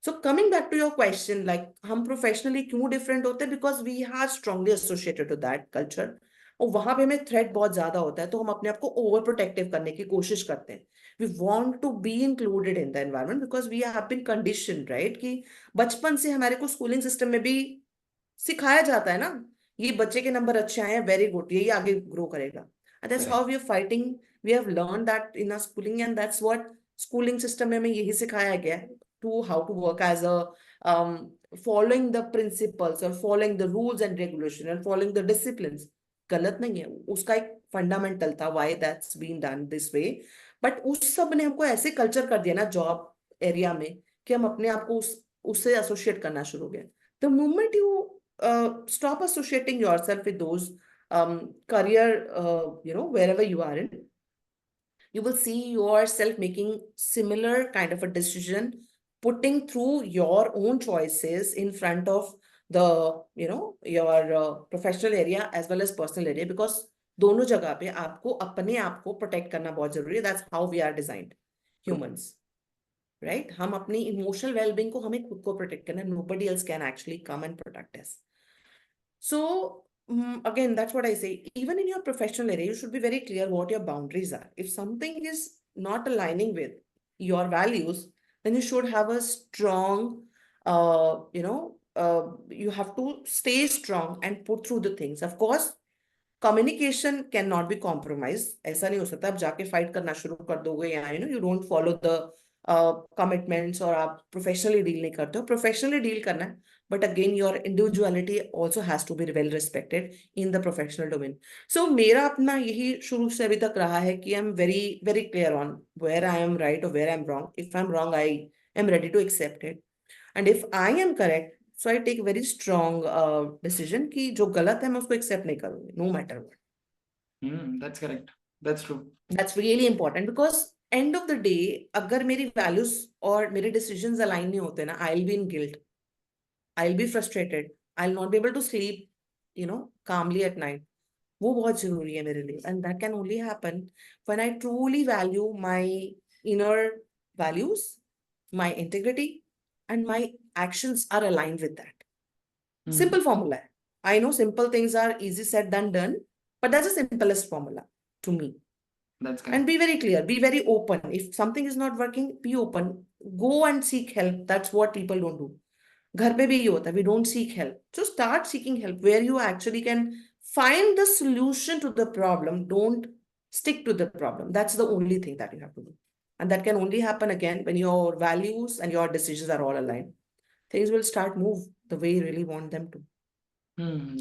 So coming back to your question, like हम professionally क्यों different होते हैं? Because we are strongly associated to that culture. और वहां पे हमें थ्रेट बहुत ज्यादा होता है, तो हम अपने आप को ओवर प्रोटेक्टिव करने की कोशिश करते हैं. We want to be included in the environment because we have been condition, right? कि बचपन से हमारे को स्कूलिंग सिस्टम में भी सिखाया जाता है ना, ये बच्चे के नंबर अच्छे आए हैं, वेरी गुड, यही आगे ग्रो करेगा. And that's how we are fighting. We have learned that in our schooling, and that's what schooling system में हमें यही सिखाया गया है, to how to work as a following the principles or following the rules and regulation and following the disciplines. गलत नहीं है, उसका एक फंडामेंटल था why that's been done this way. But उस सब ने हमको ऐसे कल्चर कर दिया ना जॉब एरिया में कि हम अपने आप को उससे एसोसिएट करना शुरू हो गए. The moment you stop associating yourself with those career, wherever you are in, you will see yourself making similar kind of a decision, putting through your own choices in front of the, your professional area as well as personal area, because दोनों जगह पे आपको अपने आप को protect करना बहुत जरूरी है. That's how we are designed humans, right? हम अपनी इमोशनल वेलबींग को हमें खुद को प्रोटेक्ट करना है. Nobody else can actually come and protect us. So again, that's what I say. Even in your professional area, you should be very clear what your boundaries are. If something is not aligning with your values, then you should have a strong, you have to stay strong and put through the things. Of course, communication cannot be compromised. ऐसा नहीं हो सकता आप जाके fight करना शुरू कर दोगे या you don't follow the commitments और आप professionally deal नहीं करते हो. Professionally deal करना है, but again your individuality also has to be well respected in the professional domain. So मेरा अपना यही शुरू से अभी तक रहा है कि I'm very very clear on where I am right or where I'm wrong. If I'm wrong, I am ready to accept it, and if I am correct, so I take a very strong decision कि जो गलत है मैं उसको accept नहीं करूंगी, no matter what. That's correct. That's true. That's really important because end of the day, अगर मेरी values और मेरे decisions align नहीं होते ना, I'll be in guilt. I'll be frustrated. I'll not be able to sleep, calmly at night. वो बहुत जरूरी है मेरे लिए, and that can only happen when I truly value my inner values, my integrity, and my actions are aligned with that. Simple formula. I know simple things are easy said than done, but that's the simplest formula to me. That's And correct. be very clear, be very open. If something is not working, be open. Go and seek help. That's what people don't do. घर पे भी ये होता है, we don't seek help. So start seeking help where you actually can find the solution to the problem. Don't stick to the problem. That's the only thing that you have to do. And that can only happen again when your values and your decisions are all aligned. Things will start move the way you really want them to.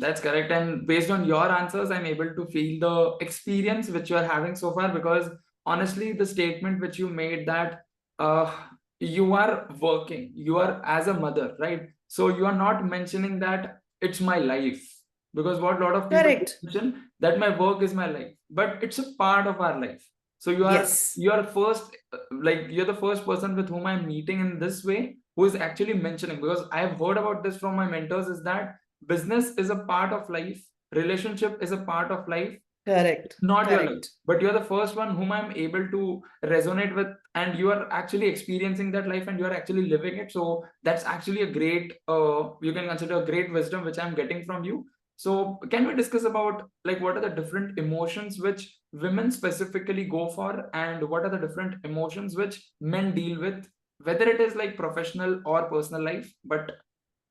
That's correct. And based on your answers, I'm able to feel the experience which you are having so far. Because honestly, the statement which you made that uh, you are working, you are as a mother, right? So you are not mentioning that it's my life. Because what a lot of people Correct. mention that my work is my life, but it's a part of our life. So Yes. you are first, like you're the first person with whom I'm meeting in this way who is actually mentioning, because I have heard about this from my mentors, is that business is a part of life, relationship is a part of life, Correct. Not your life, Correct. but you're the first one whom I'm able to resonate with, and you are actually experiencing that life and you are actually living it. So that's actually a great, you can consider a great wisdom which I'm getting from you. So can we discuss about like what are the different emotions which women specifically go for, and what are the different emotions which men deal with, whether it is like professional or personal life, but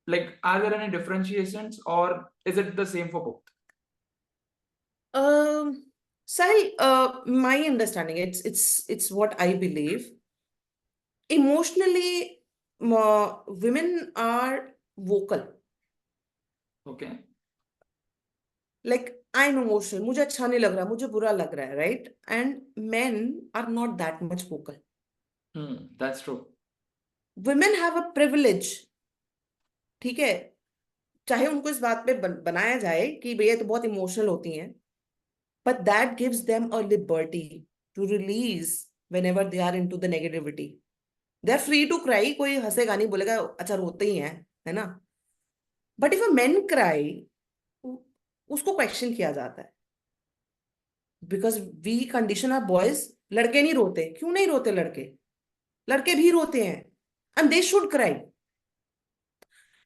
like are there any differentiations or is it the same for both? Um, Sahil, my understanding, it's what I believe. Emotionally, women are vocal. Okay. Like, I'm emotional. मुझे अच्छा नहीं लग रहा, मुझे बुरा लग रहा है, right? And men are not that much vocal. That's true. Women have a privilege. ठीक है, चाहे उनको इस बात पे बनाया जाए कि भैया तो बहुत इमोशनल होती हैं, but that gives them a liberty to release whenever they are into the negativity. They are free to cry. कोई हंसेगा नहीं, बोलेगा अच्छा रोते ही हैं, है ना? But if a men cry, उसको क्वेश्चन किया जाता है, because we condition are boys. लड़के नहीं रोते, क्यों नहीं रोते लड़के? लड़के भी रोते हैं, एंड दे शुड क्राई.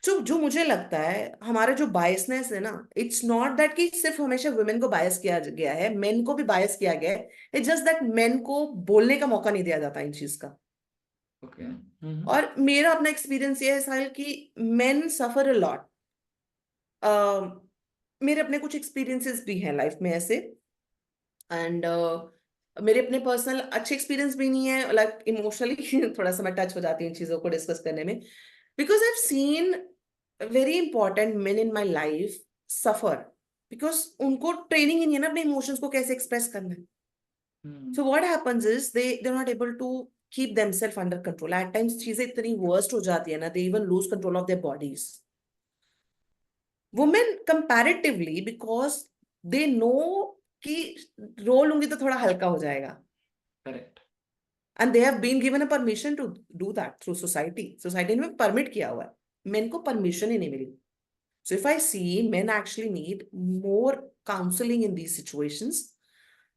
जो जो मुझे लगता है हमारे जो बायसनेस है ना, इट्स नॉट दैट कि सिर्फ हमेशा वुमेन को बायस किया गया है, मेन को भी बायस किया गया है. इट्स जस्ट दैट मेन को बोलने का मौका नहीं दिया जाता इन चीज का. Okay. और मेरा अपना एक्सपीरियंस ये है साहिल कि मेन सफर अ लॉट. मेरे अपने कुछ एक्सपीरियंसेस भी हैं लाइफ में ऐसे, एंड मेरे अपने पर्सनल अच्छे एक्सपीरियंस भी नहीं है. लाइक इमोशनली थोड़ा सा मैं टच हो जाती हूँ इन चीजों को डिस्कस करने में, because I have seen very important main in my life suffer, because उनको ट्रेनिंग ही नहीं है ना अपने इमोशंस को कैसे एक्सप्रेस करना है. So what happens is they are not able to keep themselves under control. At times चीजें इतनी वर्स्ट हो जाती है ना, they even lose control of their bodies. Women comparatively, because they know कि रो लूंगी तो थोड़ा हल्का हो जाएगा, Correct. and they have been given a permission to do that through society. Society ने permit किया हुआ है, men को permission ही नहीं मिली. So if I see men actually need more counseling in these situations.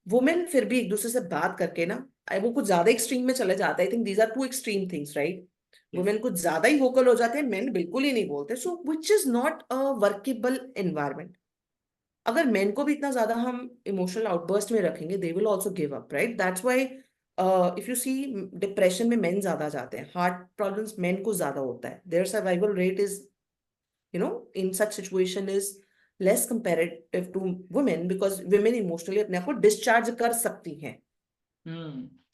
Women फिर भी एक दूसरे से बात करके ना, वो कुछ ज्यादा एक्सट्रीम में चले जाते हैं. I think these are two extreme things, right? Yes. Women कुछ ज्यादा ही vocal हो जाते हैं, men बिल्कुल ही नहीं बोलते. So which is not a workable environment. अगर men को भी इतना ज्यादा हम इमोशनल आउटबर्स्ट में रखेंगे, they will also give up, right? That's why if you see, depression में men ज्यादा जाते हैं, हार्ट प्रॉब्लम्स men को ज्यादा होता है. Their survival rate is, in such situation is less comparative to women, because women emotionally अपने आप को डिस्चार्ज कर सकती हैं.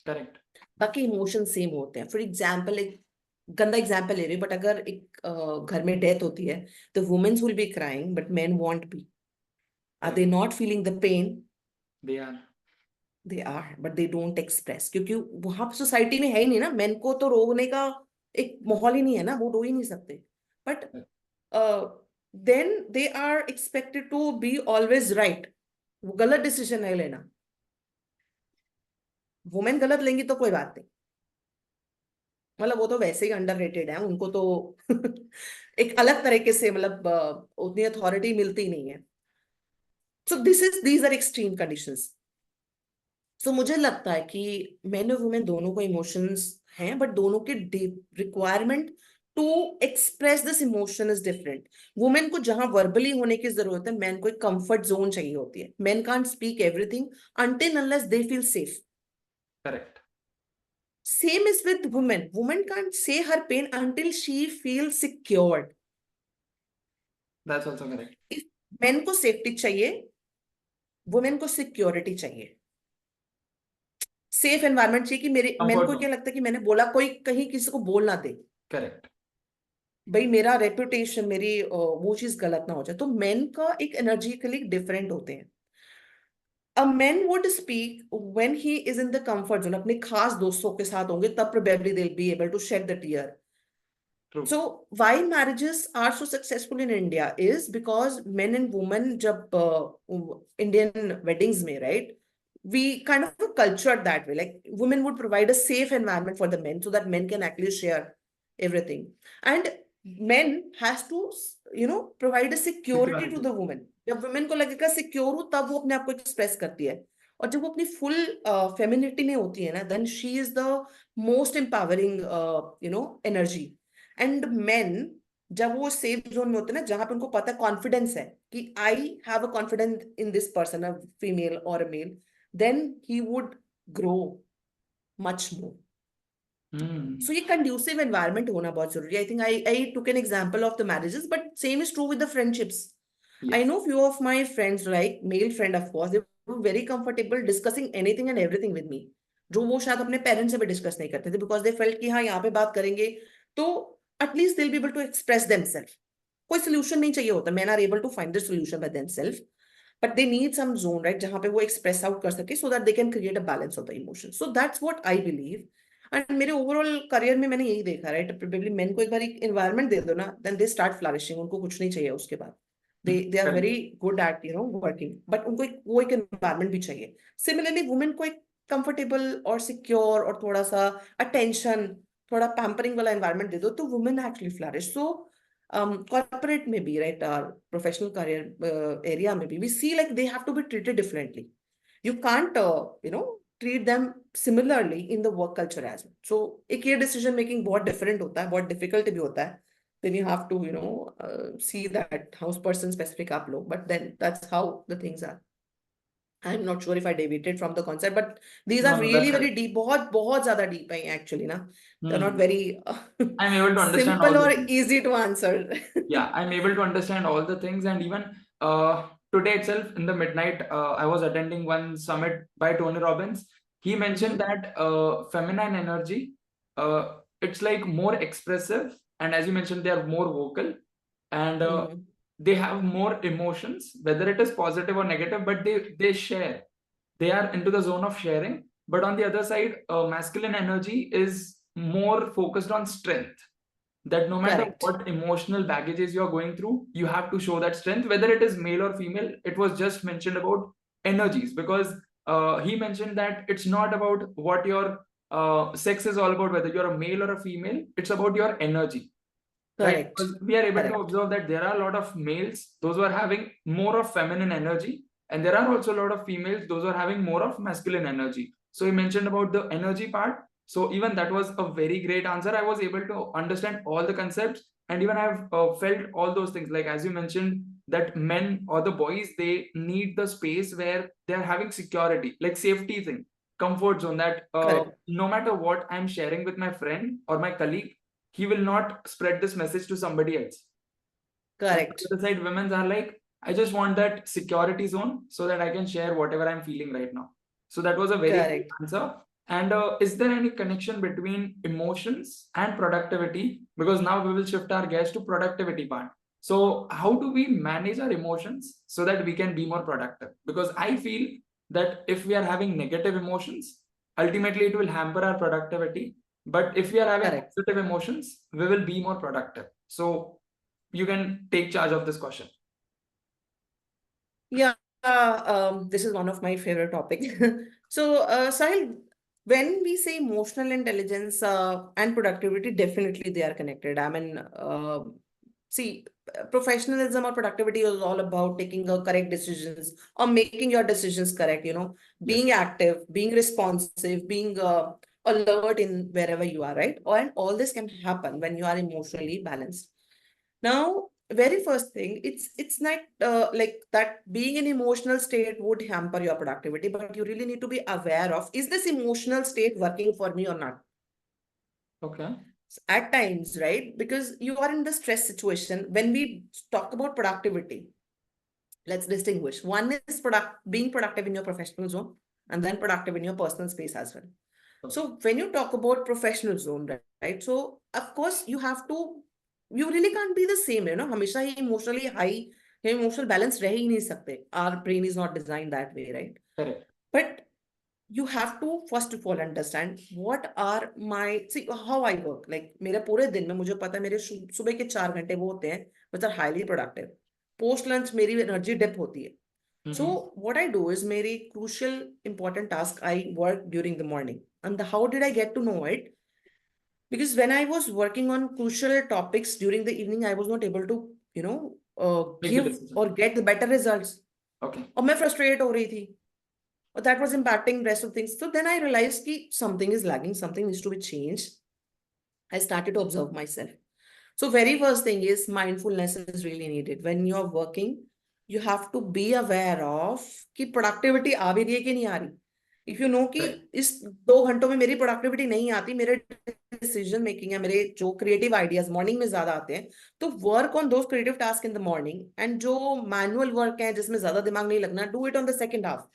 Correct. बाकी इमोशन सेम होते हैं. फॉर एग्जाम्पल, एक गंदा एग्जाम्पल ले रही हूँ, बट अगर एक घर में डेथ होती है, तो womens will be crying but men won't be. Are they not feeling the pain? They are. They are, but they don't express, क्योंकि वहां सोसाइटी में है ही नहीं ना. मेन को तो रोने का एक माहौल ही नहीं है ना, वो रो ही नहीं सकते. But then they are expected to be always right. वो गलत डिसीजन नहीं लेना. वुमेन गलत लेंगी तो कोई बात नहीं, मतलब वो तो वैसे ही अंडररेटेड है, उनको तो एक अलग तरीके से, मतलब उतनी अथॉरिटी मिलती नहीं है. So these are extreme conditions. So मुझे लगता है कि मेन और वुमेन दोनों को इमोशंस हैं, बट दोनों के requirement to express this emotion is different. Women को जहां वर्बली होने की जरूरत है, मैन को एक कंफर्ट जोन चाहिए होती है. Man can't speak everything until unless they feel safe. Correct. Same is with women. Woman can't say her pain until she feels secured. That's also correct. If men को safety चाहिए, women को security चाहिए, safe environment चाहिए. कि मेरे main Comfort को zone. क्या लगता है कि मैंने बोला, कोई कहीं किसी को बोल ना दे, Correct. भाई मेरा रेपुटेशन, मेरी वो चीज गलत ना हो जाए. तो मेन का एक एनर्जिकली डिफरेंट होते हैं. A man would speak when he is in the comfort zone. अपने खास दोस्तों के साथ होंगे तब probably they will be able to shed the tear. True. So why marriages are so successful in India is because men and women, जब Indian weddings में, right, we kind of cultured that way. Like women would provide a safe environment for the men so that men can actually share everything, and men has to provide a security to Security. the woman. जब women को लगेगा secure हो तब वो अपने आप को express करती है. और जब वो अपनी full femininity में होती है ना, then she is the most empowering energy. And men जब वो सेफ जोन में होते हैं ना, जहां पे उनको पता कॉन्फिडेंस है कि I have a confidence in this person, a female और a male, then he would grow much more. Hmm. So ये conducive environment होना बहुत जरूरी है. I took an example of the marriages, but same is true with the friendships. I Yes. know few of my friends, like male friend of course, they were very comfortable discussing anything and everything with me, जो वो शायद अपने parents से भी discuss नहीं करते थे, because they felt कि हाँ यहाँ पे बात करेंगे तो at least they will be able to express themselves. कोई सोल्यूशन नहीं चाहिए होता, man are able to find the solution by themselves, but they need some zone, right, जहां पे वो एक्सप्रेस आउट कर सके so that they can create a balance of the emotion. So that's what I believe. And मेरे overall career में मैंने यही देखा, राइट, प्रोबेबली मेन को एक बार एनवायरनमेंट दे दो ना, देन दे स्टार्ट फ्लरिशिंग. उनको कुछ नहीं चाहिए उसके बाद. They are Correct. Very good at working, but उनको वो एक एनवायरनमेंट भी चाहिए. सिमिलरली वुमेन को एक कंफर्टेबल और सिक्योर और थोड़ा सा अटेंशन, थोड़ा पैम्परिंग वाला एनवायरनमेंट दे दो तो women actually flourish. So corporate may be, right, our professional career area maybe, we see like they have to be treated differently. You can't treat them similarly in the work culture as well. So एक ये decision making बहुत different होता है, बहुत difficult भी होता है. Then you have to see that how person specific आप लोग, but then that's how the things are. I'm not sure if I deviated from the concept, but these No, are no, really that's very correct. deep, बहुत ज़्यादा deep है actually ना. They're not Hmm. very I'm able to understand all simple the or things. easy to answer. Yeah, I'm able to understand all the things. And even today itself in the midnight, I was attending one summit by Tony Robbins. He mentioned Mm-hmm. that feminine energy, it's like more expressive, and as you mentioned, they are more vocal, and Mm-hmm. they have more emotions, whether it is positive or negative, but they share. They are into the zone of sharing. But on the other side, masculine energy is more focused on strength, that no matter Correct. what emotional baggages you're going through, you have to show that strength, whether it is male or female. It was just mentioned about energies, because he mentioned that it's not about what your sex is all about, whether you're a male or a female, it's about your energy, right? Correct. Because we are able to Correct. observe that there are a lot of males, those who are having more of feminine energy, and there are also a lot of females, those who are having more of masculine energy. So he mentioned about the energy part. So even that was a very great answer. I was able to understand all the concepts, and even I've felt all those things. Like as you mentioned, that men or the boys, they need the space where they are having security, like safety thing, comfort zone. That Correct. no matter what I'm sharing with my friend or my colleague, he will not spread this message to somebody else. And on Correct. the other side, women are like, I just want that security zone so that I can share whatever I'm feeling right now. So that was a very great Correct. answer. And is there any connection between emotions and productivity? Because now we will shift our gaze to productivity part. So how do we manage our emotions so that we can be more productive? Because I feel that if we are having negative emotions, ultimately it will hamper our productivity. But if we are having Correct. positive emotions, we will be more productive. So you can take charge of this question. Yeah. This is one of my favorite topics. So, Sahil, when we say emotional intelligence and productivity, definitely they are connected. I mean, see, professionalism or productivity is all about taking correct decisions or making your decisions correct, Yes. being active, being responsive, being alert in wherever you are, right? And all this can happen when you are emotionally balanced. Now, very first thing, it's not like that being in emotional state would hamper your productivity, but you really need to be aware of, is this emotional state working for me or not? Okay. At times, right? Because you are in the stress situation. When we talk about productivity, let's distinguish. One is being productive in your professional zone, and then productive in your personal space as well. Okay. So when you talk about professional zone, right? So of course you really can't be the same, हमेशा ही emotionally high, emotional balance रह ही नहीं सकते. Our brain is not designed that way, right? Correct. But you have to first of all understand what are my, see how I work. Like मेरे पूरे दिन में मुझे पता है मेरे सुबह के 4 घंटे वो होते हैं which are highly productive. Post lunch मेरी एनर्जी डिप होती है. So Mm-hmm. what I do is very crucial important task I work during the morning. And how did I get to know it? Because when I was working on crucial topics during the evening, I was not able to give or get the better results. Okay. और मैं frustrate हो रही थी. Or that was impacting rest of things. So then I realized that something is lagging, something needs to be changed. I started to observe myself. So very first thing is mindfulness is really needed. When you're working, you have to be aware of कि productivity आ भी रही है कि नहीं आ रही. If you know कि इस 2 घंटों में मेरी productivity नहीं आती, मेरे decision making है, मेरे जो creative ideas morning में ज्यादा आते हैं, तो work on those creative tasks in the morning, and जो manual work है जिसमें ज्यादा दिमाग नहीं लगना, do it on the second half.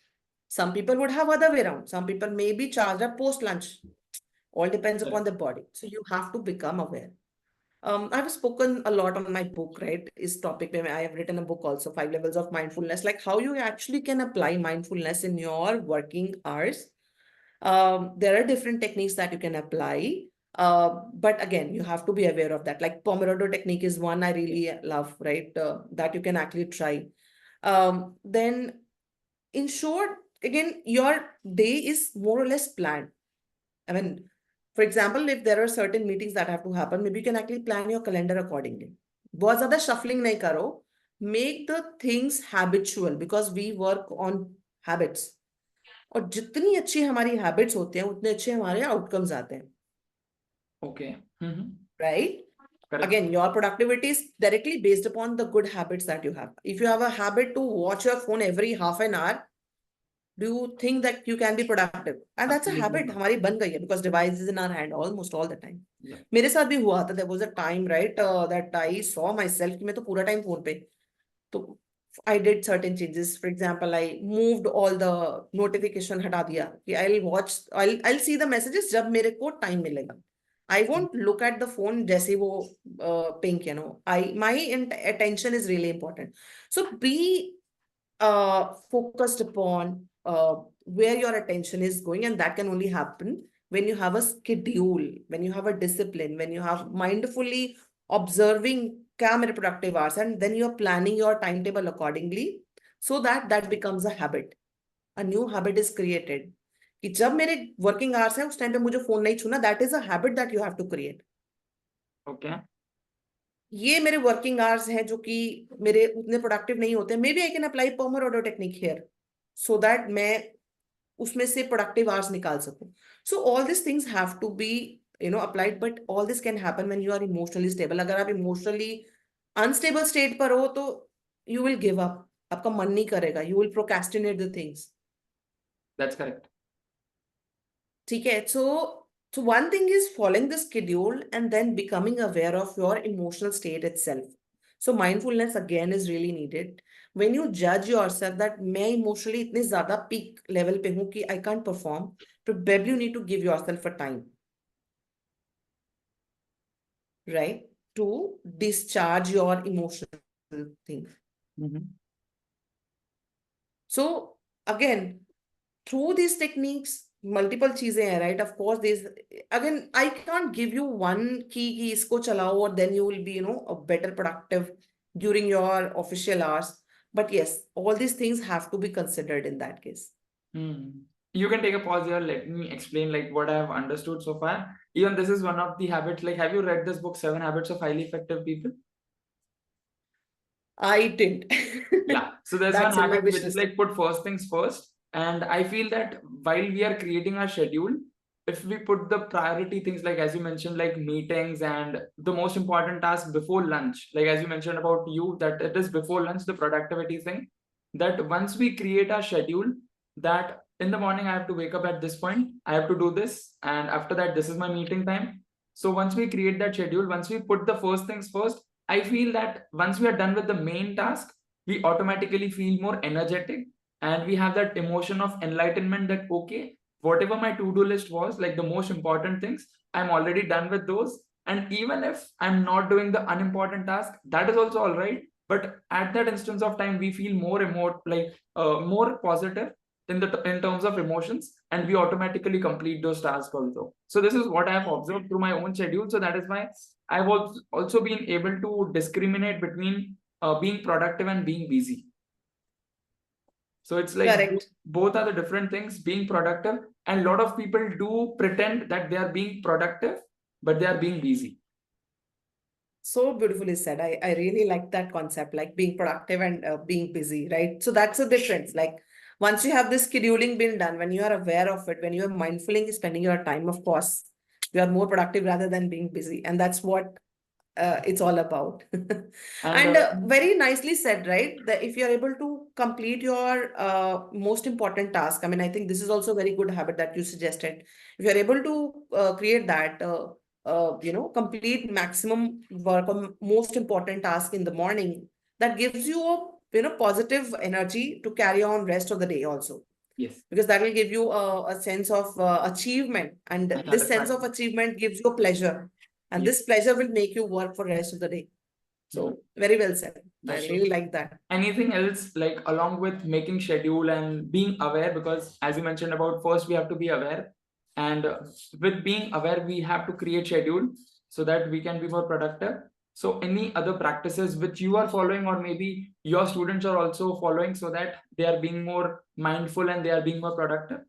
Some people would have other way around. Some people may be charged up post lunch. All depends upon the body. So you have to become aware. I've spoken a lot on my book, right? Is topic where I have written a book also, 5 Levels of Mindfulness, like how you actually can apply mindfulness in your working hours. There are different techniques that you can apply. But again, you have to be aware of that. Like Pomodoro technique is one I really love, right? That you can actually try. Then in short, again, your day is more or less planned. I mean, for example, if there are certain meetings that have to happen, maybe you can actually plan your calendar accordingly. बहुत ज़्यादा shuffling नहीं करो. Make the things habitual because we work on habits. और जितनी अच्छी हमारी habits होते हैं, उतने अच्छे हमारे outcomes आते हैं. Okay. Right? Correct. Again, your productivity is directly based upon the good habits that you have. If you have a habit to watch your phone every half an hour, do you think that you can be productive? And that's a habit हमारी बन गई है because device is in our hand almost all the time. मेरे साथ भी हुआ था. There was a time, right, that I saw myself कि मैं तो पूरा time phone पे. तो I did certain changes. For example, I moved all the notification हटा दिया कि I'll see the messages जब मेरे को time मिलेगा. I won't look at the phone जैसे वो pink, my attention is really important. So be focused upon where your attention is going, and that can only happen when you have a schedule, when you have a discipline, when you have mindfully observing क्या मेरे productive hours, and then you're planning your timetable accordingly so that that becomes a habit. A new habit is created कि जब मेरे working hours हैं उस time पे मुझे phone नहीं छूना. That is a habit that you have to create. Okay. ये मेरे वर्किंग आवर्स हैं जो कि मेरे उतने प्रोडक्टिव नहीं होते. Maybe I can apply pomodoro technique here so that मैं उसमें से प्रोडक्टिव आवर्स निकाल सकूं. So all this things have to be applied, but all this can happen when you are emotionally stable. अगर आप emotionally unstable state पर हो तो यू विल गिव अप. आपका मन नहीं करेगा. You will procrastinate the things. That's correct. ठीक है. So one thing is following the schedule and then becoming aware of your emotional state itself. So mindfulness again is really needed. When you judge yourself that मैं emotionally इतने ज़्यादा peak level पे हूँ कि I can't perform, probably you need to give yourself a time, right, to discharge your emotional thing. So again, through these techniques, multiple चीजें हैं, right? Of course, there's again, I can't give you one key कि इसको चलाओ और then you will be, a better productive during your official hours. But yes, all these things have to be considered in that case. You can take a pause here. Let me explain like what I have understood so far. Even this is one of the habits. Like, have you read this book, 7 Habits of Highly Effective People? I did. Yeah. So there's one habit which is like put first things first. And I feel that while we are creating our schedule, if we put the priority things like, as you mentioned, like meetings and the most important task before lunch, like as you mentioned about you, that it is before lunch, the productivity thing, that once we create our schedule, that in the morning I have to wake up at this point, I have to do this, and after that, this is my meeting time. So once we create that schedule, once we put the first things first, I feel that once we are done with the main task, we automatically feel more energetic and we have that emotion of enlightenment that, okay, whatever my to-do list was, like the most important things, I'm already done with those. And even if I'm not doing the unimportant task, that is also all right. But at that instance of time, we feel more positive in terms of emotions, and we automatically complete those tasks also. So this is what I have observed through my own schedule. So that is why I've also been able to discriminate between being productive and being busy. So it's like both are the different things, being productive, and a lot of people do pretend that they are being productive, but they are being busy. So beautifully said. I really like that concept, like being productive and being busy, right? So that's the difference. Like once you have this scheduling been done, when you are aware of it, when you are mindfully spending your time, of course, you are more productive rather than being busy. And that's what it's all about. And And very nicely said, right? That if you're able to complete your most important task, I mean, I think this is also a very good habit that you suggested. If you're able to create that, complete maximum work on most important task in the morning, that gives you a positive energy to carry on rest of the day also, yes, because that will give you a sense of achievement, and and this sense of satisfaction. achievement gives you pleasure, and Yes. this pleasure will make you work for the rest of the day. Mhm. So very well said. I That's true. really like that. Anything else, like along with making schedule and being aware, because as you mentioned about, first we have to be aware, and with being aware we have to create schedule so that we can be more productive. So any other practices which you are following, or maybe your students are also following, so that they are being more mindful and they are being more productive?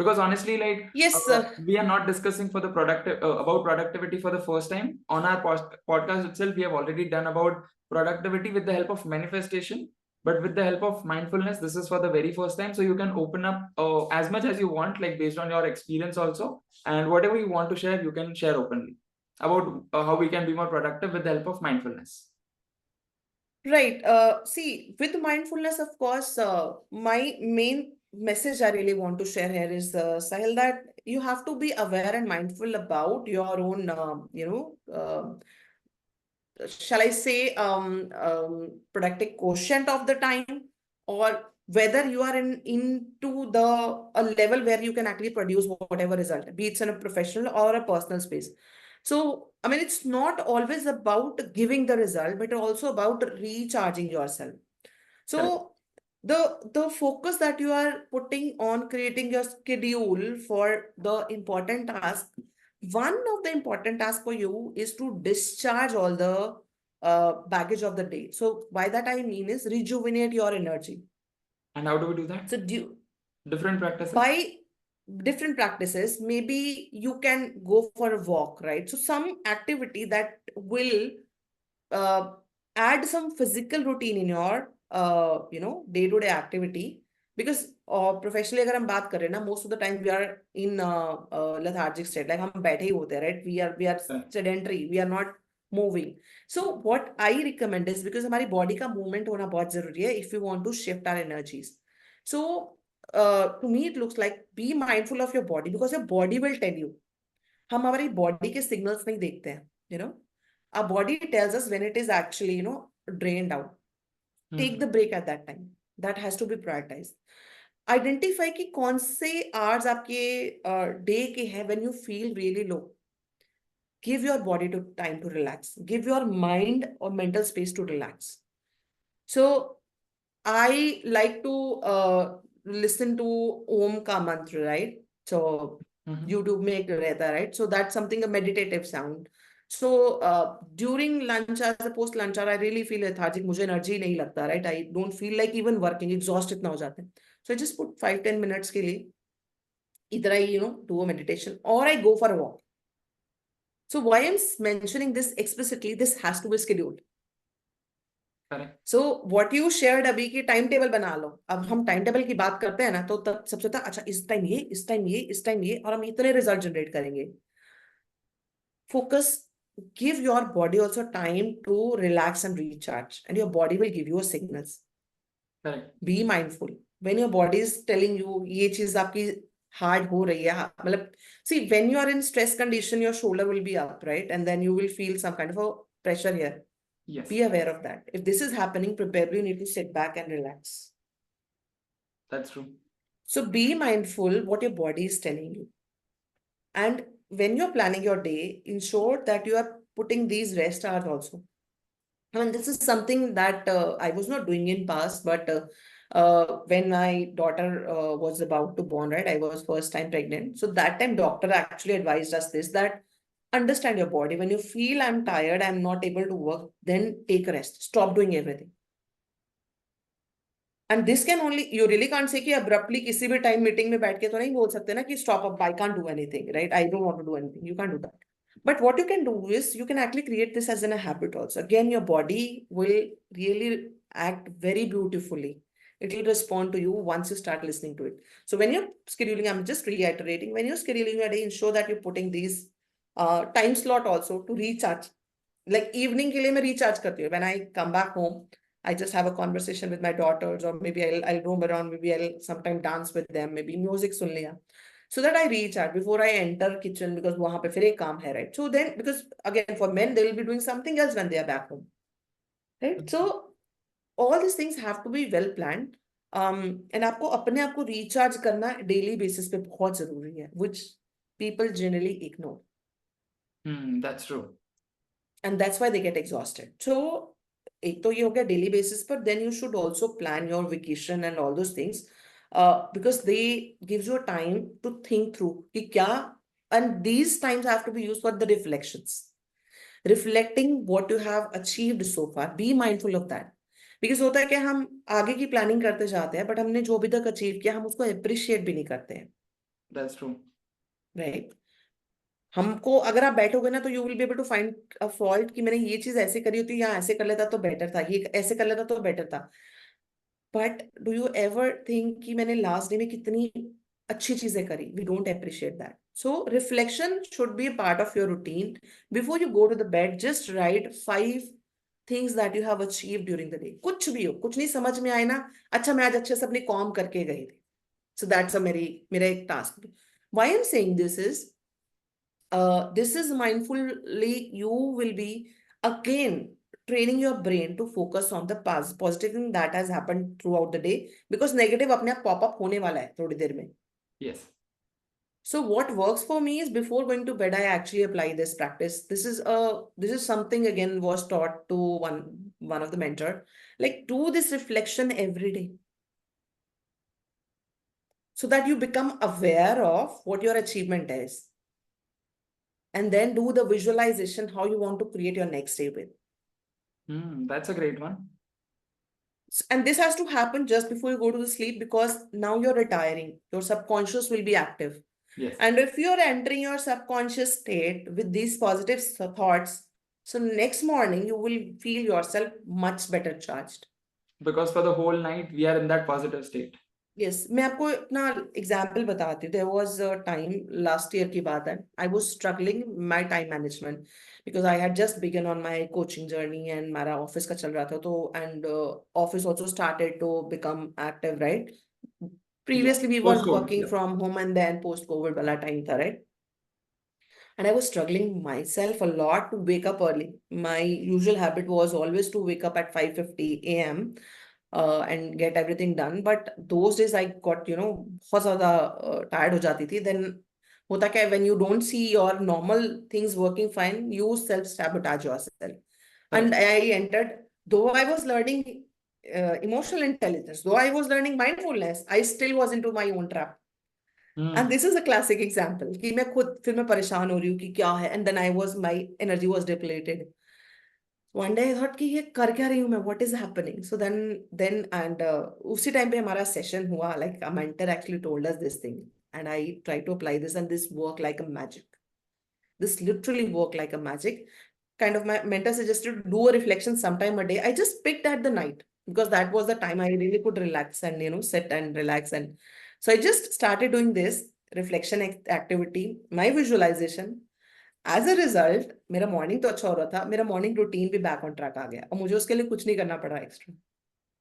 Because honestly, like, Yes, sir. we are not discussing for the productive about productivity for the first time on our podcast itself. We have already done about productivity with the help of manifestation, but with the help of mindfulness, this is for the very first time. So you can open up as much as you want, like based on your experience also, and whatever you want to share, you can share openly about how we can be more productive with the help of mindfulness. Right. See, with mindfulness, of course, my main message I really want to share here is, Sahil, that you have to be aware and mindful about your own, shall I say, productive quotient of the time, or whether you are into a level where you can actually produce whatever result, be it in a professional or a personal space. So, I mean, it's not always about giving the result, but also about recharging yourself. Correct. So the focus that you are putting on creating your schedule for the important task, one of the important tasks for you is to discharge all the baggage of the day. So by that I mean is rejuvenate your energy. And how do we do that? So do Different practices. by different practices, maybe you can go for a walk, right? So some activity that will uh, add some physical routine in your day to day activity, because professionally अगर हम बात करें ना, most of the time we are in lethargic state, like हम बैठे ही होते हैं, right? We are Correct. sedentary, we are not moving. So what I recommend is, because हमारी body का movement होना बहुत जरूरी है if we want to shift our energies. So to me it looks like, be mindful of your body, because your body will tell you. हम हमारी body के signals नहीं देखते हैं, our body tells us when it is actually drained out. Take the break at that time. That has to be prioritized. Identify कि कौन से hours आपके डे के हैं when you feel really low. Give your body to time to relax, give your mind or mental space to relax. So I like to listen to Om ka mantra, right? So YouTube make रहता, right? So that's something, a meditative sound. So during lunch as a post lunch hour, I really feel lethargic. मुझे energy नहीं लगता, right? I don't feel like even working. Exhaust इतना हो जाते हैं. So I just put 5-10 minutes के लिए either I do a meditation or I go for a walk. So why I'm mentioning this explicitly, this has to be scheduled. So what you shared अभी की time table बना लो. अब हम time table की बात करते हैं ना, तो तब सबसे होता है, अच्छा इस टाइम ये, इस टाइम ये, इस टाइम ये, और हम इतने रिजल्ट जनरेट करेंगे. Focus, give your body also time to relax and recharge, and your body will give you a signals. Correct. Be mindful when your body is telling you ये चीज आपकी hard हो रही है, मतलब, see, when you are in stress condition, your shoulder will be up, right? And then you will feel some kind of a pressure here. Yes. Be aware of that. If this is happening, probably you need to sit back and relax. That's true. So be mindful what your body is telling you. And when you're planning your day, ensure that you are putting these rest hours also. I mean, this is something that I was not doing in past, but when my daughter was about to born, right, I was first time pregnant. So that time doctor actually advised us this, that understand your body. When you feel I'm tired, I'm not able to work, then take a rest. Stop doing everything. And this can only, you really can't say कि abruptly किसी भी time meeting में बैठ के तो नहीं बोल सकते ना कि stop up, I can't do anything, right? I don't want to do anything. You can't do that. But what you can do is you can actually create this as in a habit also. Again, your body will really act very beautifully. It will respond to you once you start listening to it. So when you're scheduling, I'm just reiterating, when you're scheduling your day, ensure that you're putting these time slot also to recharge. Like evening के लिए मैं recharge करती हूँ. When I come back home, I just have a conversation with my daughters, or maybe I'll roam around, maybe I'll sometime dance with them, maybe music सुन लिया. So that I recharge before I enter kitchen, because वहां पे फिर एक काम है, right? So then, because again for men they will be doing something else when they are back home, right? So all these things have to be well planned. And आपको अपने आप को recharge करना daily basis पे बहुत जरूरी है, which people generally ignore. That's true. And that's why they get exhausted. So एक तो ये हो गया daily basis पर, then you should also plan your vacation and all those things, because they gives you a time to think through कि क्या, and these times have to be used for the reflections, reflecting what you have achieved so far. Be mindful of that. Because होता है कि हम आगे की planning करते जाते हैं, बट हमने जो अभी तक अचीव किया हम उसको अप्रिशिएट भी नहीं करते हैं. That's true. राइट. हमको अगर आप बैठोगे ना तो you will be able to find a fault कि मैंने ये चीज ऐसे करी होती, या ऐसे कर लेता तो बेटर था, ये ऐसे कर लेता तो बेटर था. But do you ever think कि मैंने लास्ट डे में कितनी अच्छी चीजें करी? We don't appreciate that. So reflection should be a part of your routine. Before you go to the bed, just write 5 things that you have achieve during the day. कुछ भी हो, कुछ नहीं समझ में आए ना, अच्छा मैं आज अच्छे से अपनी कॉम करके गई थी. सो दैट्स अ मेरा एक task. Why I am saying this is mindfully, you will be again training your brain to focus on the past positive thing that has happened throughout the day, because negative अपने आप pop up होने वाला है थोड़ी देर में. Yes. So what works for me is, before going to bed I actually apply this practice. This is something again was taught to one of the mentor, like do this reflection every day, so that you become aware of what your achievement is, and then do the visualization how you want to create your next day with. That's a great one. And this has to happen just before you go to the sleep, because now you're retiring, your subconscious will be active. Yes. And if you're entering your subconscious state with these positive thoughts, so next morning you will feel yourself much better charged. Because for the whole night we are in that positive state. Yes, मैं आपको अपना example बताती हूँ. There was a time last year की बात है. I was struggling my time management because I had just begun on my coaching journey and मेरा office का चल रहा था, तो and office also started to become active, right? Previously we were Post-COVID, working yeah. from home, and then post COVID वाला time था, right? And I was struggling myself a lot to wake up early. My usual habit was always to wake up at 5:50 a.m. And get everything done. But those days I got, बहुत ज़्यादा tired हो जाती थी. Then होता क्या है, when you don't see your normal things working fine, you self-sabotage yourself. And I entered, though I was learning emotional intelligence, though I was learning mindfulness, I still was into my own trap. And this is a classic example कि मैं खुद फिर मैं परेशान हो रही हूँ कि क्या है, and then my energy was depleted. One day I thought कि ये कर क्या रही हूँ मैं, what is happening? So then and उसी टाइम पे हमारा सेशन हुआ, like a mentor actually told us this thing, and I tried to apply this, and this worked like a magic. This literally worked like a magic. Kind of, my mentor suggested to do a reflection sometime a day. I just picked at the night because that was the time I really could relax and sit and relax. And so I just started doing this reflection activity, my visualization. As a result, मेरा morning तो अच्छा हो रहा था, मेरा morning routine भी back on track आ गया और मुझे उसके लिए कुछ नहीं करना पड़ा extra.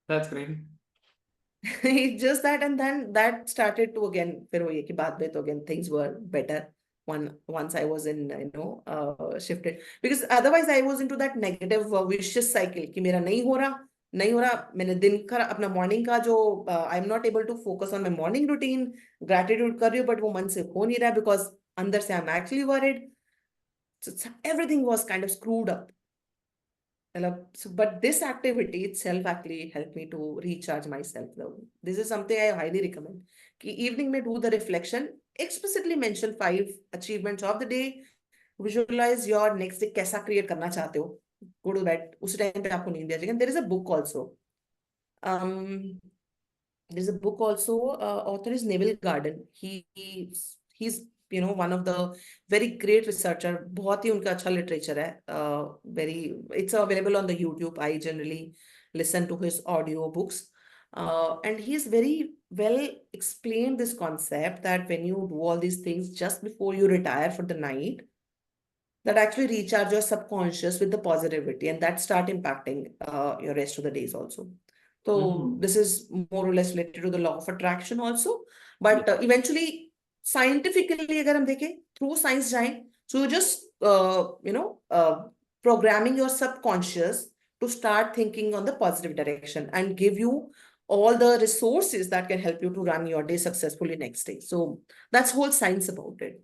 That's great. It's just that, and then that started to again, फिर वो ये कि बाद में तो again things were better once I was in shifted, because otherwise I was into that negative vicious cycle कि मेरा नहीं हो रहा मैंने दिन का अपना मॉर्निंग का जो I am not able to focus on my morning routine, gratitude कर रही हूँ बट वो मन से हो नहीं रहा बिकॉज अंदर से I am actually worried. So everything was kind of screwed up. So, but this activity itself actually helped me to recharge myself. Though. This is something I highly recommend. Ki evening में do the reflection, explicitly mention 5 achievements of the day, visualize your next day कैसा create करना चाहते हो, go to bed, उस time पे आपको नींद आ जाएगी. There is a book also. There's a book also. Author is Neville Garden. He's one of the very great researcher. बहुत ही उनका अच्छा literature है. It's available on the YouTube. I generally listen to his audio books. And he's very well explained this concept that when you do all these things just before you retire for the night, that actually recharge your subconscious with the positivity, and that start impacting your rest of the days also. So this is more or less related to the law of attraction also. But eventually, scientifically, अगर हम देखें through science जाएं, so you just programming your subconscious to start thinking on the positive direction and give you all the resources that can help you to run your day successfully next day. So that's whole science about it.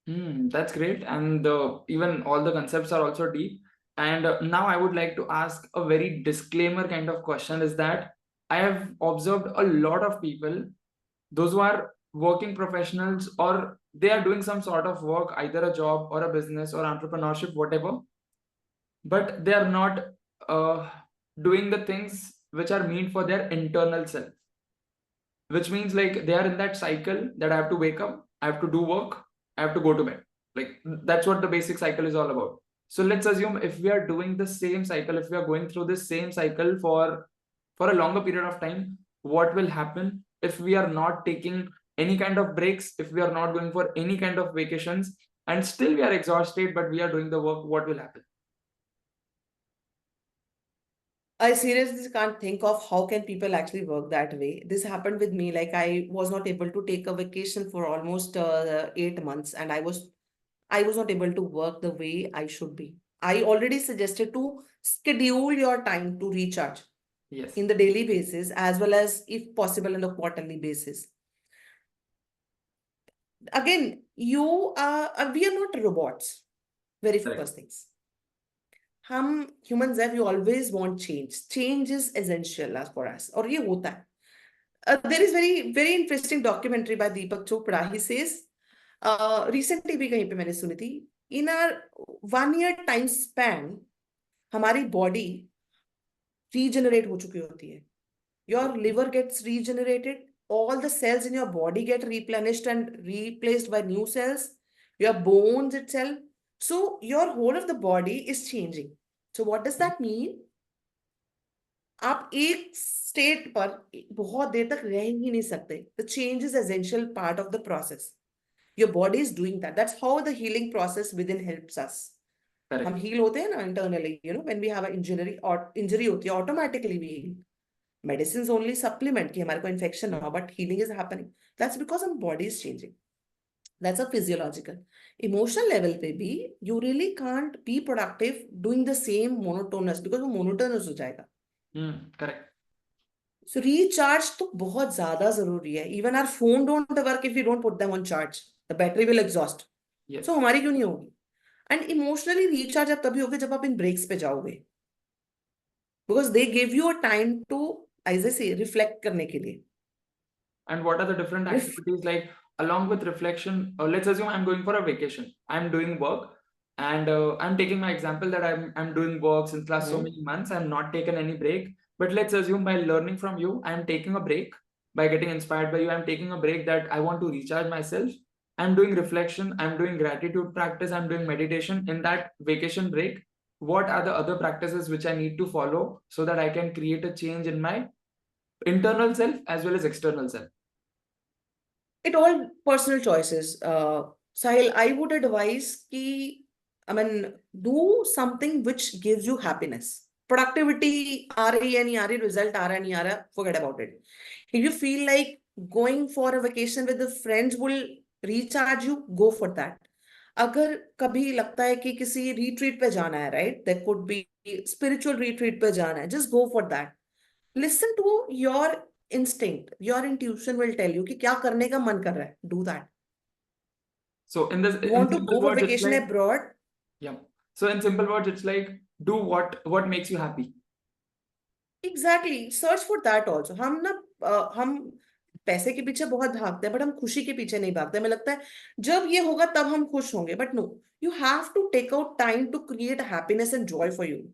That's great. And even all the concepts are also deep. And now I would like to ask a very disclaimer kind of question is that I have observed a lot of people, those who are working professionals or they are doing some sort of work, either a job or a business or entrepreneurship, whatever, but they are not uh, doing the things which are meant for their internal self, which means like they are in that cycle that I have to wake up, I have to do work, I have to go to bed. Like that's what the basic cycle is all about. So let's assume if we are doing the same cycle, if we are going through this same cycle for a longer period of time, what will happen if we are not taking any kind of breaks, if we are not going for any kind of vacations, and still we are exhausted, but we are doing the work, what will happen? I seriously can't think of how can people actually work that way. This happened with me. Like I was not able to take a vacation for almost 8 months, and I was not able to work the way I should be. I already suggested to schedule your time to recharge Yes. in the daily basis as well as if possible on the quarterly basis. Again, we are not robots. Very Correct. first things. हम humans have, we always want change. Change is essential as for us. और ये होता है. There is very interesting documentary by Deepak Chopra. He says, recently भी कहीं पे मैंने सुनी थी, in our 1 year time span, हमारी body regenerate हो चुकी होती है. Your liver gets regenerated. All the cells in your body get replenished and replaced by new cells. Your bones itself. So your whole of the body is changing. So what does that mean? आप एक state पर बहुत देर तक रह ही नहीं सकते. The change is essential part of the process. Your body is doing that. That's how the healing process within helps us. Correct. हम heal होते हैं ना internally, when we have an injury or injury होती है, automatically we heal. Medicines only supplement कि हमारे को infection ना हो, but healing is happening. That's because our body is changing. That's a physiological. Emotional level पे भी you really can't be productive doing the same monotonous because वो monotonous हो जाएगा. Correct. So recharge तो बहुत ज्यादा जरूरी है. Even our phone don't work if we don't put them on charge. The battery will exhaust. Yes. So हमारी क्यों नहीं होगी? And emotionally recharge आप तभी होगे जब आप इन breaks पे जाओगे. Because they give you a time to, as I say, reflect करने के लिए. And what are the different activities like along with reflection? Let's assume I'm going for a vacation. I'm doing work, and I'm taking my example that I'm doing work since last so many months. I'm not taken any break. But let's assume by learning from you, I'm taking a break. By getting inspired by you, I'm taking a break that I want to recharge myself. I'm doing reflection. I'm doing gratitude practice. I'm doing meditation in that vacation break. What are the other practices which I need to follow so that I can create a change in my internal self as well as external self? It all personal choices. Sahil, I would advise do something which gives you happiness. Productivity, आ रही है नहीं आ रही, result आ रहा है नहीं आ रहा, forget about it. If you feel like going for a vacation with the friends will recharge you, go for that. अगर कभी लगता है कि किसी retreat पे जाना है, right? There could be spiritual retreat पे जाना है, just go for that. Listen to your instinct. Your intuition will tell you कि क्या करने का मन कर रहा है. Do that. So in this, You in want to simple go for words, it's vacation like, abroad? yeah. So in simple words, it's like do what makes you happy. Exactly. Search for that also. हम पैसे के पीछे बहुत भागते हैं, but हम खुशी के पीछे नहीं भागते. हमें लगता है जब ये होगा तब हम खुश होंगे, but no, you have to take out time to create happiness and joy for you.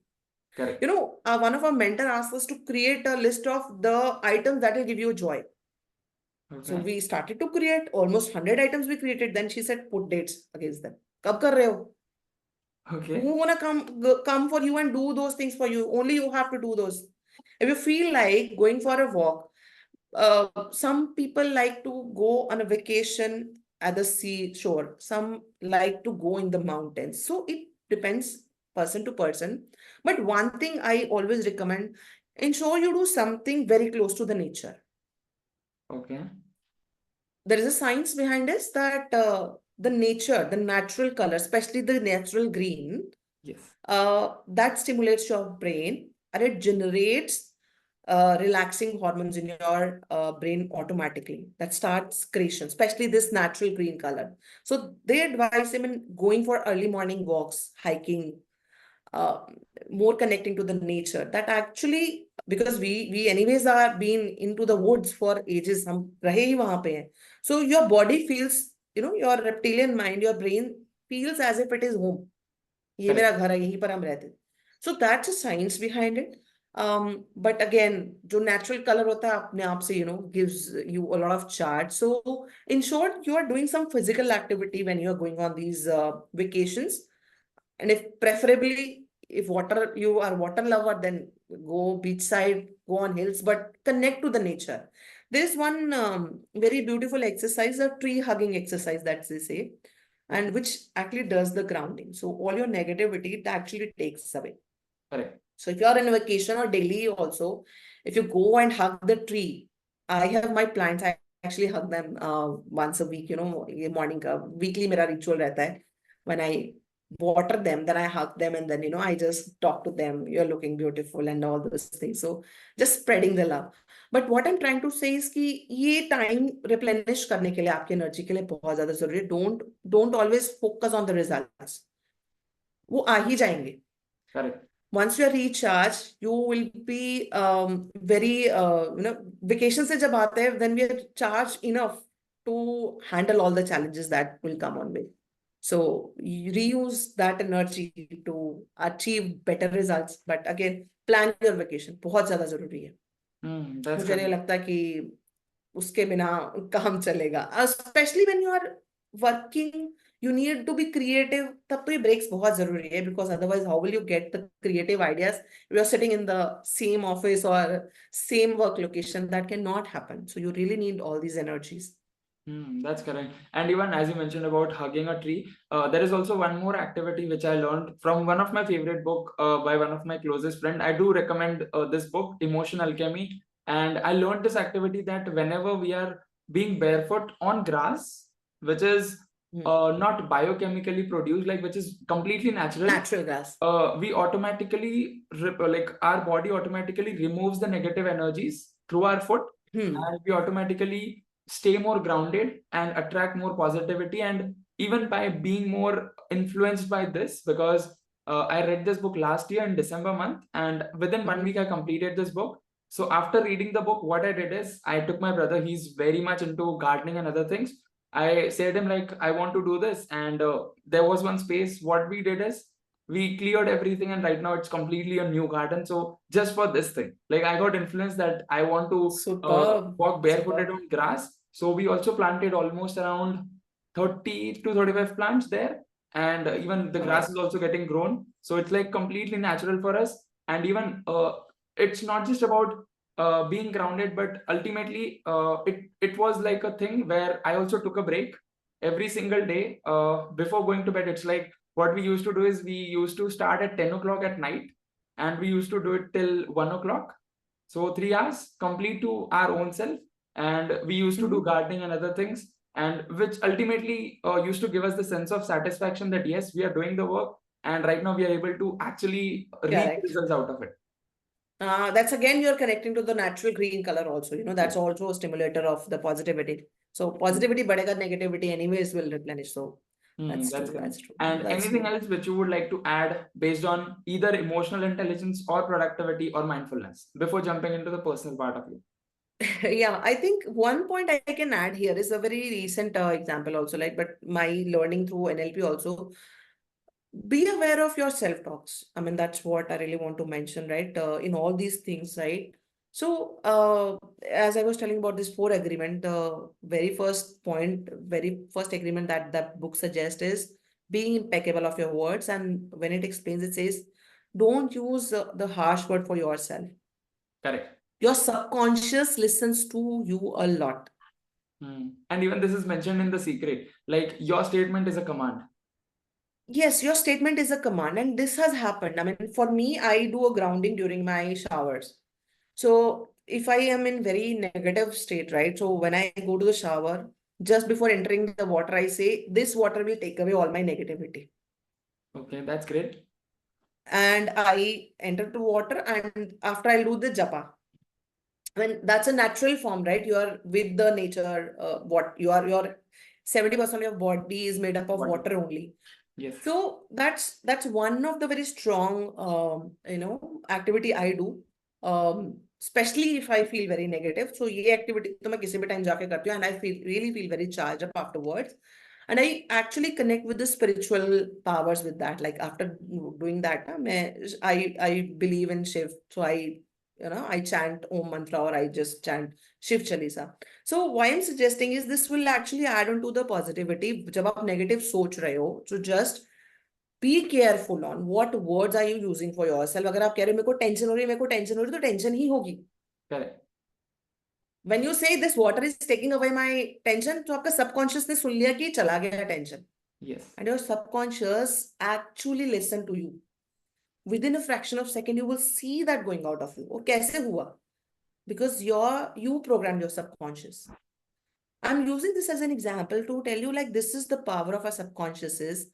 Correct. One of our mentor asked us to create a list of the items that will give you joy. So Okay. we started to create almost 100 items we created. Then she said, put dates against them. कब कर रहे हो? Okay. Who wanna come for you and do those things for you? Only you have to do those. If you feel like going for a walk, some people like to go on a vacation at the seashore. Some like to go in the mountains. So it depends person to person. But one thing I always recommend, ensure you do something very close to the nature. Okay. There is a science behind this that the nature, the natural color, especially the natural green, Yes. that stimulates your brain and it generates relaxing hormones in your brain automatically. That starts creation, especially this natural green color. So they advise him in going for early morning walks, hiking, uh, more connecting to the nature. That actually, because we anyways are being into the woods for ages, हम रहे ही वहां पे हैं. So your body feels, your reptilian mind, your brain feels as if it is home. ये Correct. मेरा घर है, यहीं पर हम रहते हैं. So that's a science behind it. But again, जो natural color होता है अपने आप से, gives you a lot of charge. So in short, you are doing some physical activity when you are going on these vacations. And if preferably, if you are water lover, then go beachside, go on hills, but connect to the nature. There's one very beautiful exercise, a tree hugging exercise that they say, Okay. and which actually does the grounding. So all your negativity, it actually takes away. Correct. So if you're in a vacation or daily also, if you go and hug the tree, I have my plants, I actually hug them once a week, ये morning का weekly मेरा ritual रहता है. When I water them, then I hug them and then, I just talk to them. You're looking beautiful and all those things. So just spreading the love. But what I'm trying to say is कि ये time replenish करने के लिए आपकी energy के लिए बहुत ज़्यादा ज़रूरी है. Don't always focus on the results. वो आ ही जाएंगे. Correct. Once you are recharged, you will be very, vacation से जब आते हैं, then we are charged enough to handle all the challenges that will come on way. So you reuse that energy to achieve better results. But again, plan your vacation. बहुत ज़्यादा ज़रूरी है. That's मुझे नहीं correct. लगता कि उसके बिना काम चलेगा. Especially when you are working, you need to be creative. तब तो ये breaks बहुत जरूरी है, because otherwise how will you get the creative ideas if you're sitting in the same office or same work location? That cannot happen. So you really need all these energies. That's correct. And even as you mentioned about hugging a tree, there is also one more activity which I learned from one of my favorite book by one of my closest friend. I do recommend this book, Emotion Alchemy. And I learned this activity that whenever we are being barefoot on grass, which is not biochemically produced, like which is completely natural, Natural gas. we automatically, like our body automatically removes the negative energies through our foot, and we automatically stay more grounded and attract more positivity. And even by being more influenced by this, because I read this book last year in December month, and within 1 week I completed this book. So after reading the book, what I did is I took my brother, he's very much into gardening and other things. I said him like, I want to do this, and there was one space. What we did is we cleared everything, and right now it's completely a new garden. So just for this thing, like I got influenced that I want to Superb. walk barefooted Superb. on grass. So we also planted almost around 30 to 35 plants there, and even the grass is also getting grown. So it's like completely natural for us. And even it's not just about being grounded, but ultimately it was like a thing where I also took a break every single day before going to bed. It's like what we used to do is we used to start at 10 o'clock at night, and we used to do it till 1 o'clock. So 3 hours complete to our own self. And we used to do gardening and other things, and which ultimately used to give us the sense of satisfaction that yes, we are doing the work, and right now we are able to actually reap results out of it. That's again, you're connecting to the natural green color also. That's also a stimulator of the positivity. So positivity badega, negativity anyways will replenish. So that's That's true. correct. That's true. And That's anything true. else which you would like to add based on either emotional intelligence or productivity or mindfulness before jumping into the personal part of you? Yeah, I think one point I can add here is a very recent example also, like, but my learning through NLP also, be aware of your self-talks. I mean, that's what I really want to mention, right? In all these things, right? So, as I was telling about this four agreement, the very first point, very first agreement that that book suggests is being impeccable of your words. And when it explains, it says, don't use the harsh word for yourself. Correct. Your subconscious listens to you a lot. And even this is mentioned in The Secret, like your statement is a command. Yes, your statement is a command, and this has happened. I mean, for me, I do a grounding during my showers. So if I am in very negative state, right? So when I go to the shower, just before entering the water, I say, this water will take away all my negativity. Okay, that's great. And I enter to water, and after I'll do the japa. I mean, that's a natural form, right? You are with the nature, what you are, your 70% of your body is made up of Water. water only. Yes. So that's one of the very strong activity I do. Especially if I feel very negative. So ये activity तो मैं किसी भी time जाके करती हूँ, and I feel very charged up afterwards. And I actually connect with the spiritual powers with that. Like after doing that, I believe in Shiv. So I chant Om mantra, or I just chant Shiv Chalisa. So why I'm suggesting is this will actually add on to the positivity. जब आप negative सोच रहे हो, so just be careful on what words are you using for yourself. अगर आप कह रहे हो मेरे को टेंशन हो रही है, मेरे को टेंशन हो रही है, तो टेंशन ही होगी. Correct. When you say this water is taking away my tension, तो आपका subconscious ने सुन लिया कि चला गया tension. Yes. And your subconscious actually listen to you. Within a fraction of second, you will see that going out of you. वो कैसे हुआ? Because you programmed your subconscious. I'm using this as an example to tell you, like, this is the power of our subconscious is.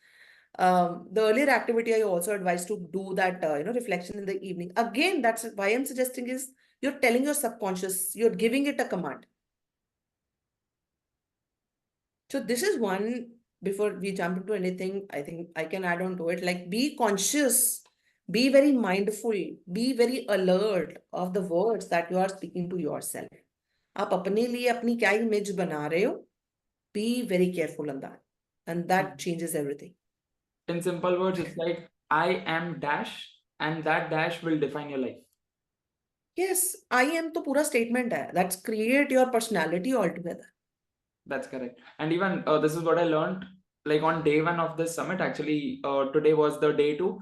The earlier activity I also advise to do that, reflection in the evening. Again, that's why I'm suggesting is you're telling your subconscious, you're giving it a command. So this is one, before we jump into anything, I think I can add on to it, like be conscious, be very mindful, be very alert of the words that you are speaking to yourself. आप अपने लिए अपनी क्या image बना रहे हो? Be very careful on that. And that changes everything. In simple words, it's like I am dash, and that dash will define your life. Yes, I am to pura statement hai. That's create your personality altogether. That's correct. And even this is what I learned, like on day one of this summit. Actually, today was the day two.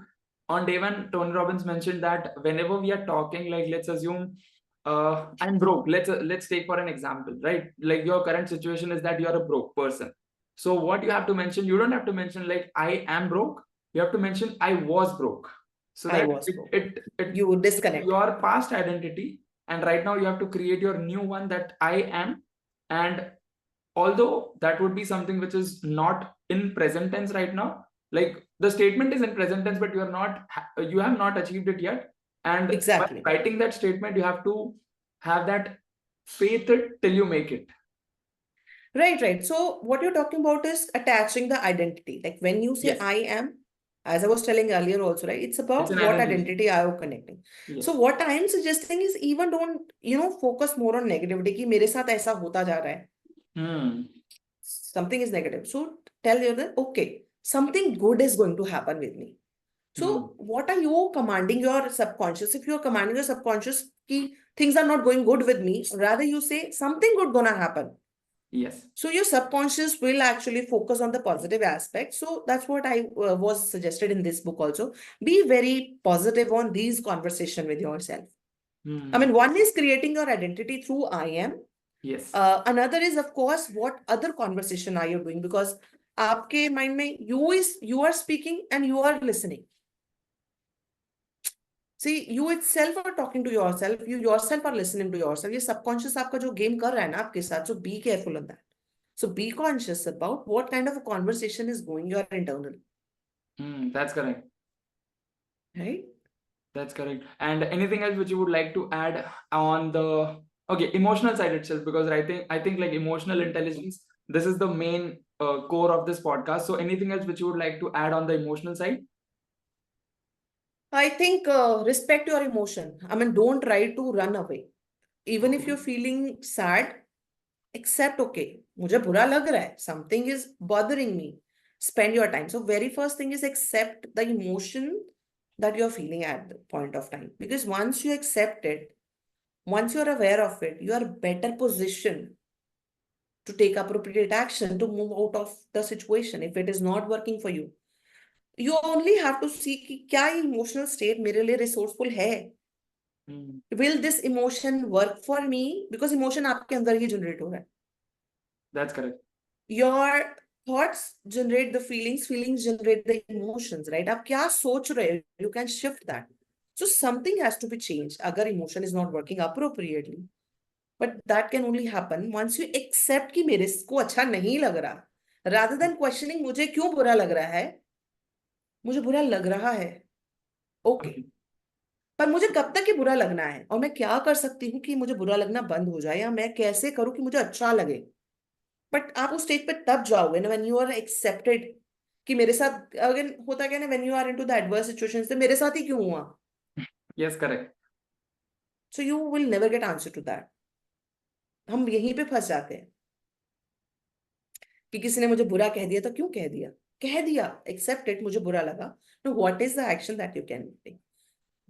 On day one, Tony Robbins mentioned that whenever we are talking, like let's assume I'm broke. Let's take for an example, right? Like your current situation is that you are a broke person. So what you have to mention, you don't have to mention like I am broke. You have to mention I was broke. So I that was broke. it You disconnect. your past identity, and right now you have to create your new one, that I am. And although that would be something which is not in present tense right now, like the statement is in present tense, but you have not achieved it yet. And exactly by writing that statement, you have to have that faith it till you make it. right. So what you're talking about is attaching the identity. Like when you say Yes. I am, as I was telling earlier also, right? It's It's about an what energy. identity are you connecting. Yes. So what I'm suggesting is even don't, focus more on negativity कि मेरे साथ ऐसा होता जा रहा है. Something is negative. So tell yourself, okay, something good is going to happen with me. So what are you commanding your subconscious? If you're commanding your subconscious ki things are not going good with me, rather you say something good gonna happen. Yes. So your subconscious will actually focus on the positive aspect. So that's what I was suggested in this book also. Be very positive on these conversation with yourself. I mean, one is creating your identity through I am. Yes. Another is, of course, what other conversation are you doing? Because आपके mind में you are speaking and you are listening. See, you itself are talking to yourself. You yourself are listening to yourself. ये subconscious आपका जो game कर रहा है ना आपके साथ. So be careful on that. So be conscious about what kind of a conversation is going your internal. That's correct. Right? That's correct. And anything else which you would like to add on the emotional side itself? Because I think like emotional intelligence, this is the main core of this podcast. So anything else which you would like to add on the emotional side? I think respect your emotion. I mean, don't try to run away. Even if you're feeling sad, accept, okay, मुझे बुरा लग रहा है. Something is bothering me. Spend your time. So very first thing is accept the emotion that you're feeling at the point of time. Because once you accept it, Once you're aware of it, you are better positioned to take appropriate action to move out of the situation if it is not working for you. You only have to see कि क्या emotional state मेरे लिए resourceful है. Will this emotion work for me? Because emotion आपके अंदर ही generate हो रहा है. That's correct. Your thoughts generate the feelings, feelings generate the emotions, right? आप क्या सोच रहे हो? You can shift that. So something has to be changed अगर emotion is not working appropriately. But that can only happen once you accept कि मेरे को अच्छा नहीं लग रहा. Rather than questioning मुझे क्यों बुरा लग रहा है, मुझे बुरा लग रहा है. Okay. पर मुझे कब तक ये बुरा लगना है और मैं क्या कर सकती हूँ कि मुझे बुरा लगना बंद हो जाए, या मैं कैसे करूँ कि मुझे अच्छा लगे. बट आप उस स्टेज पे तब जाओगे ना व्हेन यू आर एक्सेप्टेड कि मेरे साथ अगेन होता क्या ना, when you are into the adverse situations, मेरे साथ ही क्यों हुआ. Yes, correct. So you will never get answer to that. हम यहीं पे फंस जाते हैं कि किसी ने मुझे बुरा कह दिया तो क्यों कह दिया. कह दिया, एक्सेप्ट इट, मुझे बुरा लगा. No, what is the action that you can take.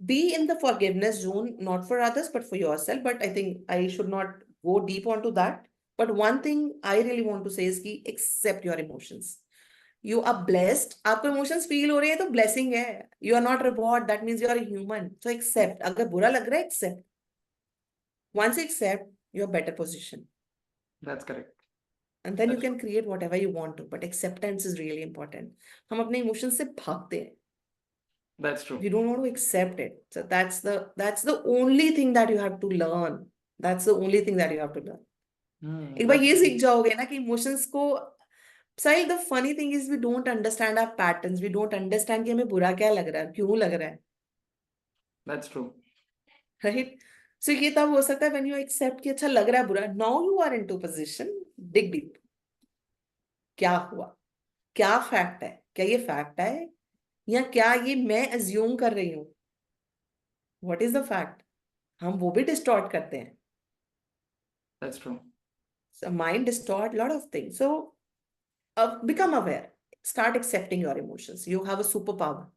Be in the forgiveness zone, not for others, but for yourself. But I think I should not go deep onto that. But one thing I really want to say is कि accept your emotions. You are blessed. आपको emotions feel हो रहे हैं तो blessing है. You are not robot. That means you are a human. So accept. अगर बुरा लग रहा है, accept. Once you accept, you are better position. That's correct. And then you That's can create whatever you want to. But acceptance is really important. हम अपने emotions से भागते हैं. That's true. You don't want to accept it. So that's the only thing that you have to learn. That's the only thing that you have to learn. एक बार ये सीख जाओगे ना कि इमोशंस को. Sahil, the funny thing is we don't understand our patterns. We don't understand कि हमें बुरा क्या लग रहा है, क्यों लग रहा है. That's true. राइट. सो ये तब हो सकता है व्हेन यू एक्सेप्ट कि अच्छा लग रहा है बुरा. Now you are into position, dig deep. क्या हुआ, क्या फैक्ट है, क्या ये फैक्ट है या क्या ये मैं अज्यूम कर रही हूँ. What is the fact. हम वो भी डिस्टॉर्ट करते हैं. That's true. So mind distort a lot of things. So become aware. Start accepting your emotions. You have a superpower.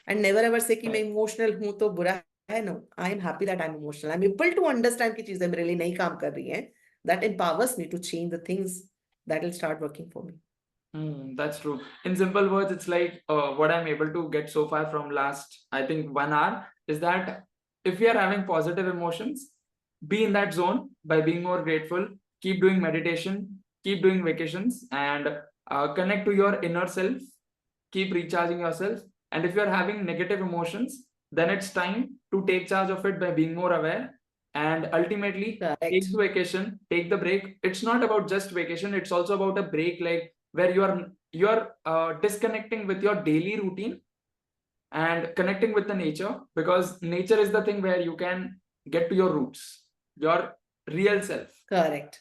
And never ever say कि मैं emotional हूँ तो बुरा है. No, I am happy that I'm emotional. I'm able to understand कि चीजें मेरे लिए नहीं काम कर रही हैं. That empowers me to change the things that will start working for me. That's true. In simple words, it's like what I'm able to get so far from last, I think, 1 hour is that if we are having positive emotions, be in that zone by being more grateful, keep doing meditation, keep doing vacations, and connect to your inner self, keep recharging yourself. And if you're having negative emotions, then it's time to take charge of it by being more aware and ultimately take the vacation, take the break. It's not about just vacation, it's also about a break, like where you're disconnecting with your daily routine and connecting with the nature, because nature is the thing where you can get to your roots, your real self. Correct.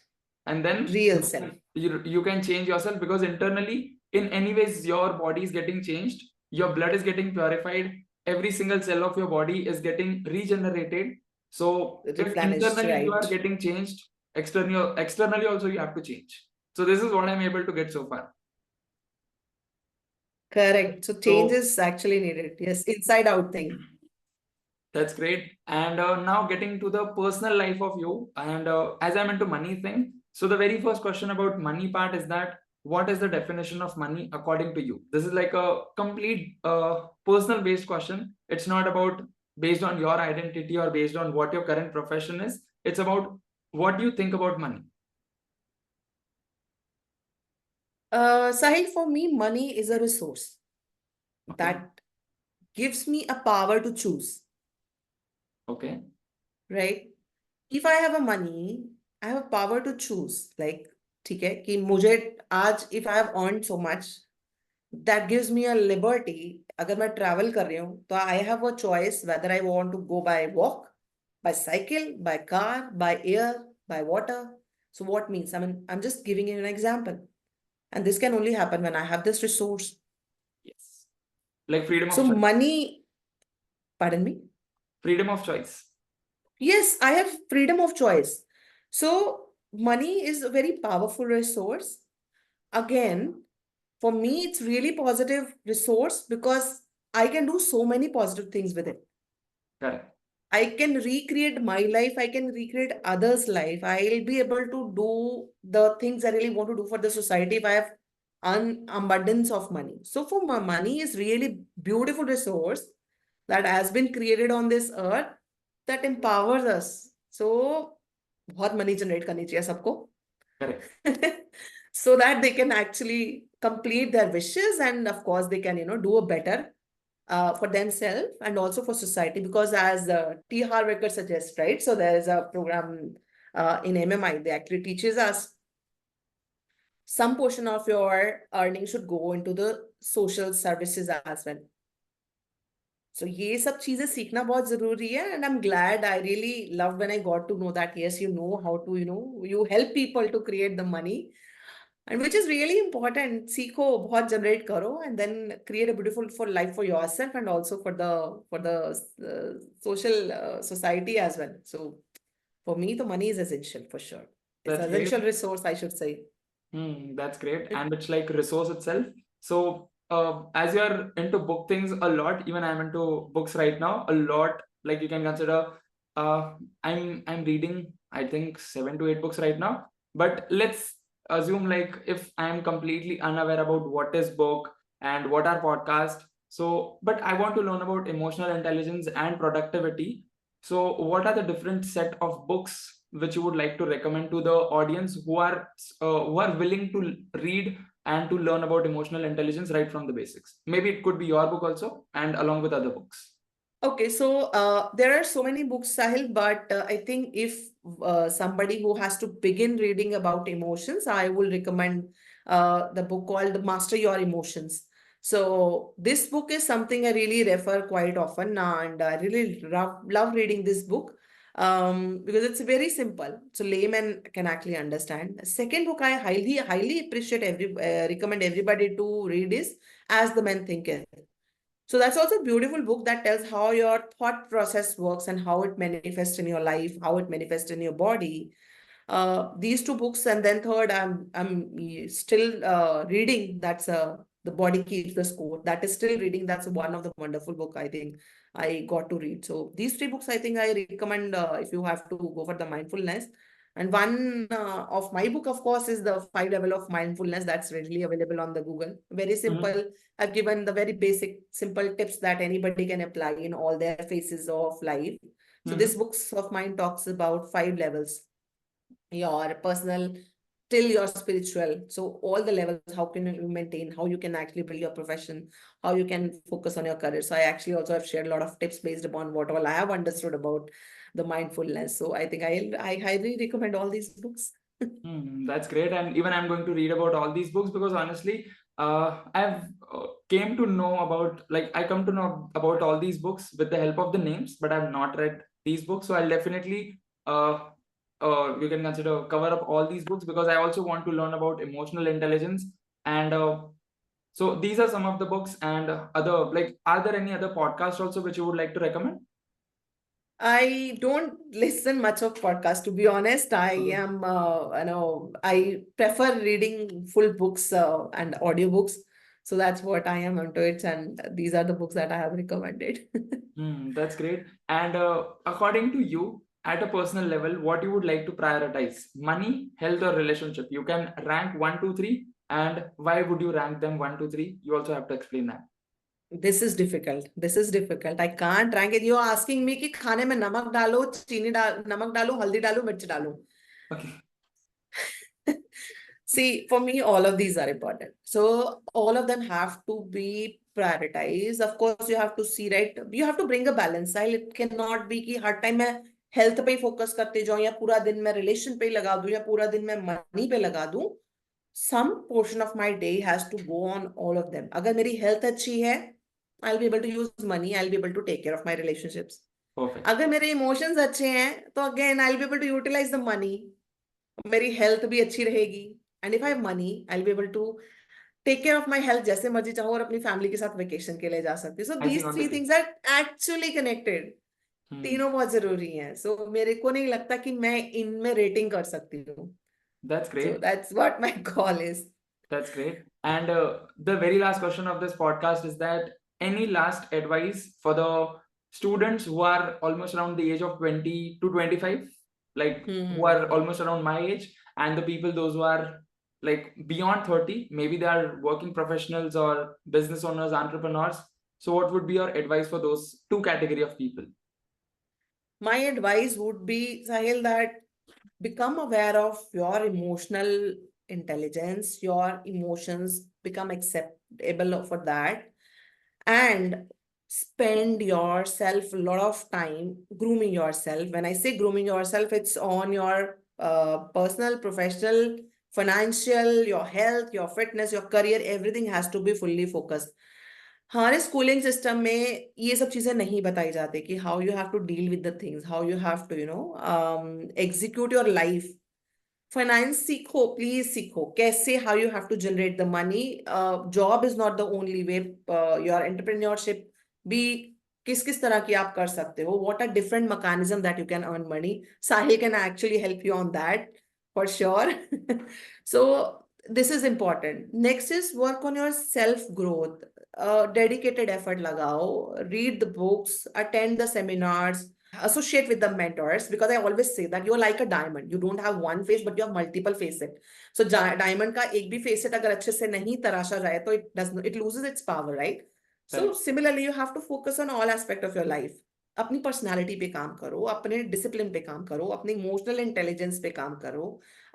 And then real self. You can change yourself, because internally, in any ways, your body is getting changed, your blood is getting purified, every single cell of your body is getting regenerated. So if internally you are getting changed, externally also you have to change. So this is what I'm able to get so far. Correct. So change is actually needed. Yes, inside out thing. That's great. And now getting to the personal life of you, and as I'm into money thing, so the very first question about money part is that what is the definition of money according to you? This is like a complete personal based question. It's not about based on your identity or based on what your current profession is. It's about what do you think about money? Sahil, for me, money is a resource that gives me a power to choose. Okay. Right? If I have a money, I have a power to choose. Like, ठीक है कि मुझे आज if I have earned so much, that gives me a liberty. अगर मैं travel कर रही हूँ तो I have a choice whether I want to go by walk, by cycle, by car, by air, by water. So what means? I mean, I'm just giving you an example. And this can only happen when I have this resource. Yes. Like freedom of So choice. money, pardon me? Freedom of choice. Yes, I have freedom of choice. So money is a very powerful resource. Again, for me, it's really positive resource because I can do so many positive things with it. Correct. I can recreate my life, I can recreate others' life. I'll be able to do the things I really want to do for the society if I have an abundance of money. So for my money is really beautiful resource that has been created on this earth that empowers us. So बहुत money generate करनी चाहिए सबको Correct. so that they can actually complete their wishes, and of course they can do a better for themselves and also for society, because as T. Harwacker suggests, right? So there is a program in MMI, they actually teaches us some portion of your earnings should go into the social services as well. So ये सब चीजें सीखना बहुत जरूरी है, and I'm glad, I really love when I got to know that yes, you know how to, you help people to create the money, and which is really important. सीखो, बहुत generate करो, and then create a beautiful for life for yourself and also for the social society as well. So for me, the money is essential for sure. It's That's an great. essential resource, I should say. That's great. And it's like resource itself. So as you're into book things a lot, even I'm into books right now a lot. Like you can consider I'm reading I think 7 to 8 books right now. But let's assume like if I'm completely unaware about what is book and what are podcast. So but I want to learn about emotional intelligence and productivity. So what are the different set of books which you would like to recommend to the audience who are willing to read and to learn about emotional intelligence right from the basics? Maybe it could be your book also and along with other books. Okay, so there are so many books, Sahil, but I think if somebody who has to begin reading about emotions, I will recommend the book called Master Your Emotions. So this book is something I really refer quite often, and I really love reading this book because it's very simple, so layman can actually understand. The second book I highly appreciate recommend everybody to read is As the Men Thinketh. So that's also a beautiful book that tells how your thought process works and how it manifests in your life, how it manifests in your body. These two books, and then third, I'm still reading. That's The Body Keeps the Score. That is still reading. That's one of the wonderful book I think I got to read. So these three books I think I recommend if you have to go for the mindfulness. And one of my book, of course, is the 5 level of mindfulness. That's readily available on the Google. Very Mhm. simple. I've given the very basic, simple tips that anybody can apply in all their phases of life. So this Mhm. books of mine talks about 5 levels: your personal till your spiritual. So all the levels, how can you maintain, how you can actually build your profession, how you can focus on your career. So I actually also have shared a lot of tips based upon what all I have understood about the mindfulness. So I think I highly recommend all these books. That's great, and even I'm going to read about all these books because honestly, I've came to know about like I come to know about all these books with the help of the names, but I've not read these books. So I'll definitely you can consider cover up all these books because I also want to learn about emotional intelligence and so these are some of the books and other like are there any other podcasts also which you would like to recommend? I don't listen much of podcasts, to be honest. Okay. I prefer reading full books and audiobooks. So that's what I am into it. And these are the books that I have recommended. That's great. And according to you, at a personal level, what you would like to prioritize? Money, health, or relationship? You can rank one, two, three. And why would you rank them one, two, three? You also have to explain that. This is difficult. This is difficult. I can't rank it. You're asking me कि खाने में नमक डालो, चीनी डाल, नमक डालो, हल्दी डालो, मिर्च डालो. Okay. See, for me, all of these are important. So all of them have to be prioritized. Of course, you have to see, right? You have to bring a balance. It cannot be कि हर time मैं health पे focus करते जाऊं या पूरा दिन मैं relation पे लगा दूं या पूरा दिन मैं money पे लगा दूं. Some portion of my day has to go on all of them. अगर मेरी health अच्छी है, I'll be able to use money. I'll be able to take care of my relationships. Perfect. अगर मेरे emotions अच्छे हैं, तो again I'll be able to utilize the money. मेरी हेल्थ भी अच्छी रहेगी, and if I have money I will be able to take care of my health जैसे मर्जी चाहो, और अपनी फैमिली के साथ वेकेशन के लिए जा सकती हूँ. So Icing these on the three cake. Things are actually connected. Hmm. तीनों बहुत जरूरी हैं. सो मेरे को नहीं लगता कि मैं इनमें रेटिंग कर सकती हूँ. That's so great. That's what my call is. That's great. And the very last question of this podcast is that any last advice for the students who are almost around the age of 20 to 25, like who are almost around my age, and the people those who are like beyond 30, maybe they are working professionals or business owners, entrepreneurs. So what would be your advice for those two category of people? My advice would be, Sahil, that become aware of your emotional intelligence, your emotions, become acceptable for that, and spend yourself a lot of time grooming yourself. When I say grooming yourself, it's on your personal, professional, financial, your health, your fitness, your career, everything has to be fully focused. हमारे schooling system में ये सब चीजें नहीं बताई जाती कि how you have to deal with the things, how you have to execute your life. Finance सीखो, प्लीज सीखो कैसे, how you have to generate the money. Job is not the only way. Your entrepreneurship भी किस किस तरह की आप कर सकते हो. What are different mechanism that you can earn money. Sahil can actually help you on that for sure. So this is important. Next is work on your self growth. Dedicated effort lagao, read the books, attend the seminars, associate with the mentors, because I always say that you're like a diamond. You don't have one face, but you have multiple facets. So diamond ka ek bhi facet agar अच्छे से नहीं तराशा जाए तो it loses its power, right? So Right. similarly, you have to focus on all aspect of your life. अपनी personality पे काम करो, अपने डिसिप्लिन पे काम करो, अपने इमोशनल इंटेलिजेंस पे काम करो,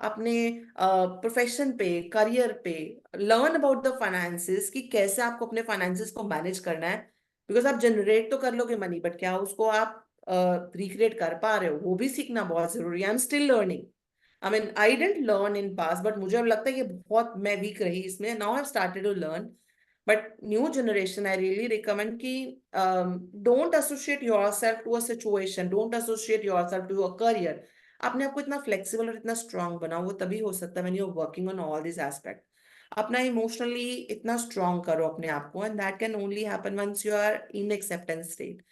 अपने प्रोफेशन पे, करियर पे. लर्न अबाउट द फाइनेंसेस कि कैसे आपको अपने फाइनेंसेस को मैनेज करना है. बिकॉज आप जनरेट तो कर लोगे मनी, बट क्या उसको आप रिक्रिएट कर पा रहे हो, वो भी सीखना बहुत जरूरी है. I am still learning. I mean I didn't learn in past, but मुझे अब लगता है कि बहुत मैं वीक रही इसमें. Now I started to learn. But new generation I really recommend कि don't associate yourself to a situation, don't associate yourself to a career. अपने आप को इतना फ्लेक्सिबल और इतना स्ट्रांग बनाओ. वो तभी हो सकता है when you are working on all this aspect. अपना इमोशनली इतना स्ट्रांग करो अपने आप को, and that can only happen once you are in acceptance state.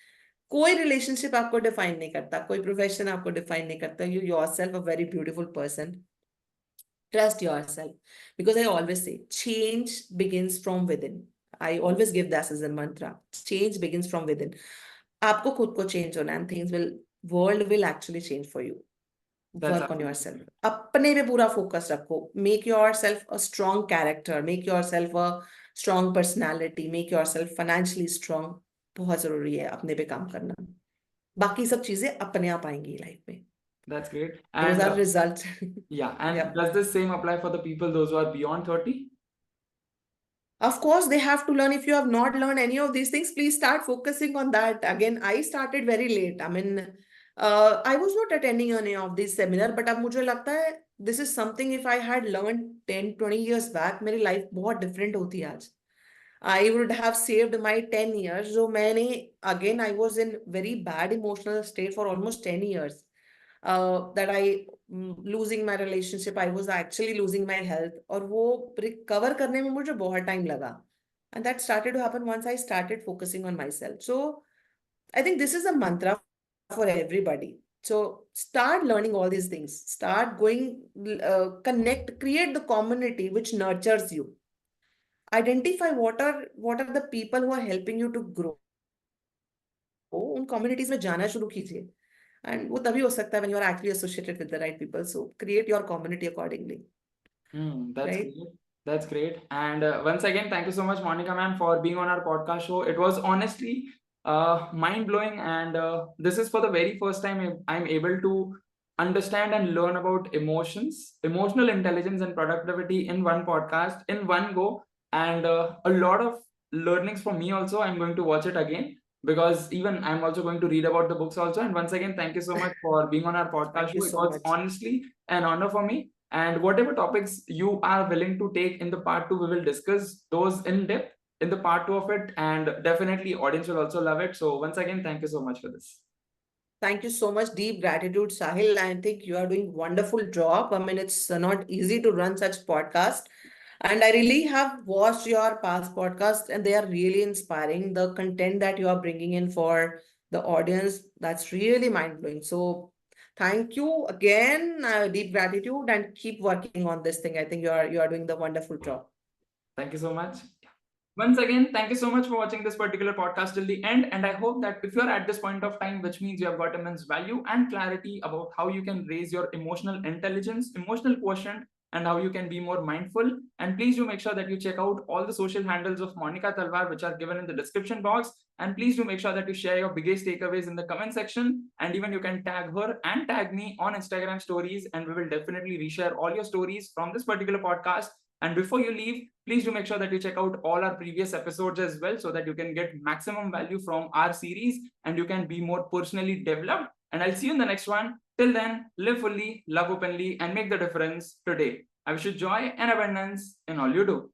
कोई रिलेशनशिप आपको डिफाइन नहीं करता, कोई प्रोफेशन आपको डिफाइन नहीं करता. You yourself a very beautiful person. Trust yourself. Because I always say, change begins from within. I always give that as a mantra. Change begins from within. आपको खुद को change होना, and things will, world will actually change for you. That's Work on absolutely yourself. right. अपने पे पूरा focus रखो. Make yourself a strong character. Make yourself a strong personality. Make yourself financially strong. बहुत जरूरी है अपने पे काम करना. बाकी सब चीजें अपने आप आएंगी लाइफ में. That's great. Those And are results. yeah, and Yeah. does the same apply for the people those who are beyond 30? Of course, they have to learn. If you have not learned any of these things, please start focusing on that. Again, I started very late. I mean, I was not attending any of these seminar, but अब मुझे लगता है this is something if I had learned 10, 20 years back, मेरी life बहुत different होती आज. I would have saved my 10 years. जो मैंने, again, I was in very bad emotional state for almost 10 years. That I losing my relationship, I was actually losing my health, और वो recover करने में मुझे बहुत time लगा. And that started to happen once I started focusing on myself. So I think this is a mantra for everybody. So start learning all these things. Start going, connect, create the community which nurtures you. Identify what are the people who are helping you to grow. उन communities में जाना शुरू कीजिए. And वो तभी हो सकता है when you are actually associated with the right people. So create your community accordingly. That's Right? great. That's great. And once again, thank you so much, Monica ma'am, for being on our podcast show. It was honestly mind blowing, and this is for the very first time I'm able to understand and learn about emotions, emotional intelligence, and productivity in one podcast in one go. And a lot of learnings for me also. I'm going to watch it again because even I'm also going to read about the books also. And once again, thank you so much for being on our podcast Thank you show. It so was much. honestly an honor for me. And whatever topics you are willing to take in the part 2, we will discuss those in depth in the part 2 of it. And definitely audience will also love it. So once again, thank you so much for this. Thank you so much. Deep gratitude, Sahil. I think you are doing wonderful job. I mean, it's not easy to run such podcast. And I really have watched your past podcasts, and they are really inspiring. The content that you are bringing in for the audience, that's really mind-blowing. So thank you again. Deep gratitude, and keep working on this thing. I think you are doing the wonderful job. Thank you so much. Once again, thank you so much for watching this particular podcast till the end. And I hope that if you're at this point of time, which means you have got immense value and clarity about how you can raise your emotional intelligence, emotional quotient, and how you can be more mindful. And please do make sure that you check out all the social handles of Monika Talwar, which are given in the description box. And please do make sure that you share your biggest takeaways in the comment section. And even you can tag her and tag me on Instagram stories. And we will definitely reshare all your stories from this particular podcast. And before you leave, please do make sure that you check out all our previous episodes as well so that you can get maximum value from our series and you can be more personally developed. And I'll see you in the next one. Till then, live fully, love openly, and make the difference today. I wish you joy and abundance in all you do.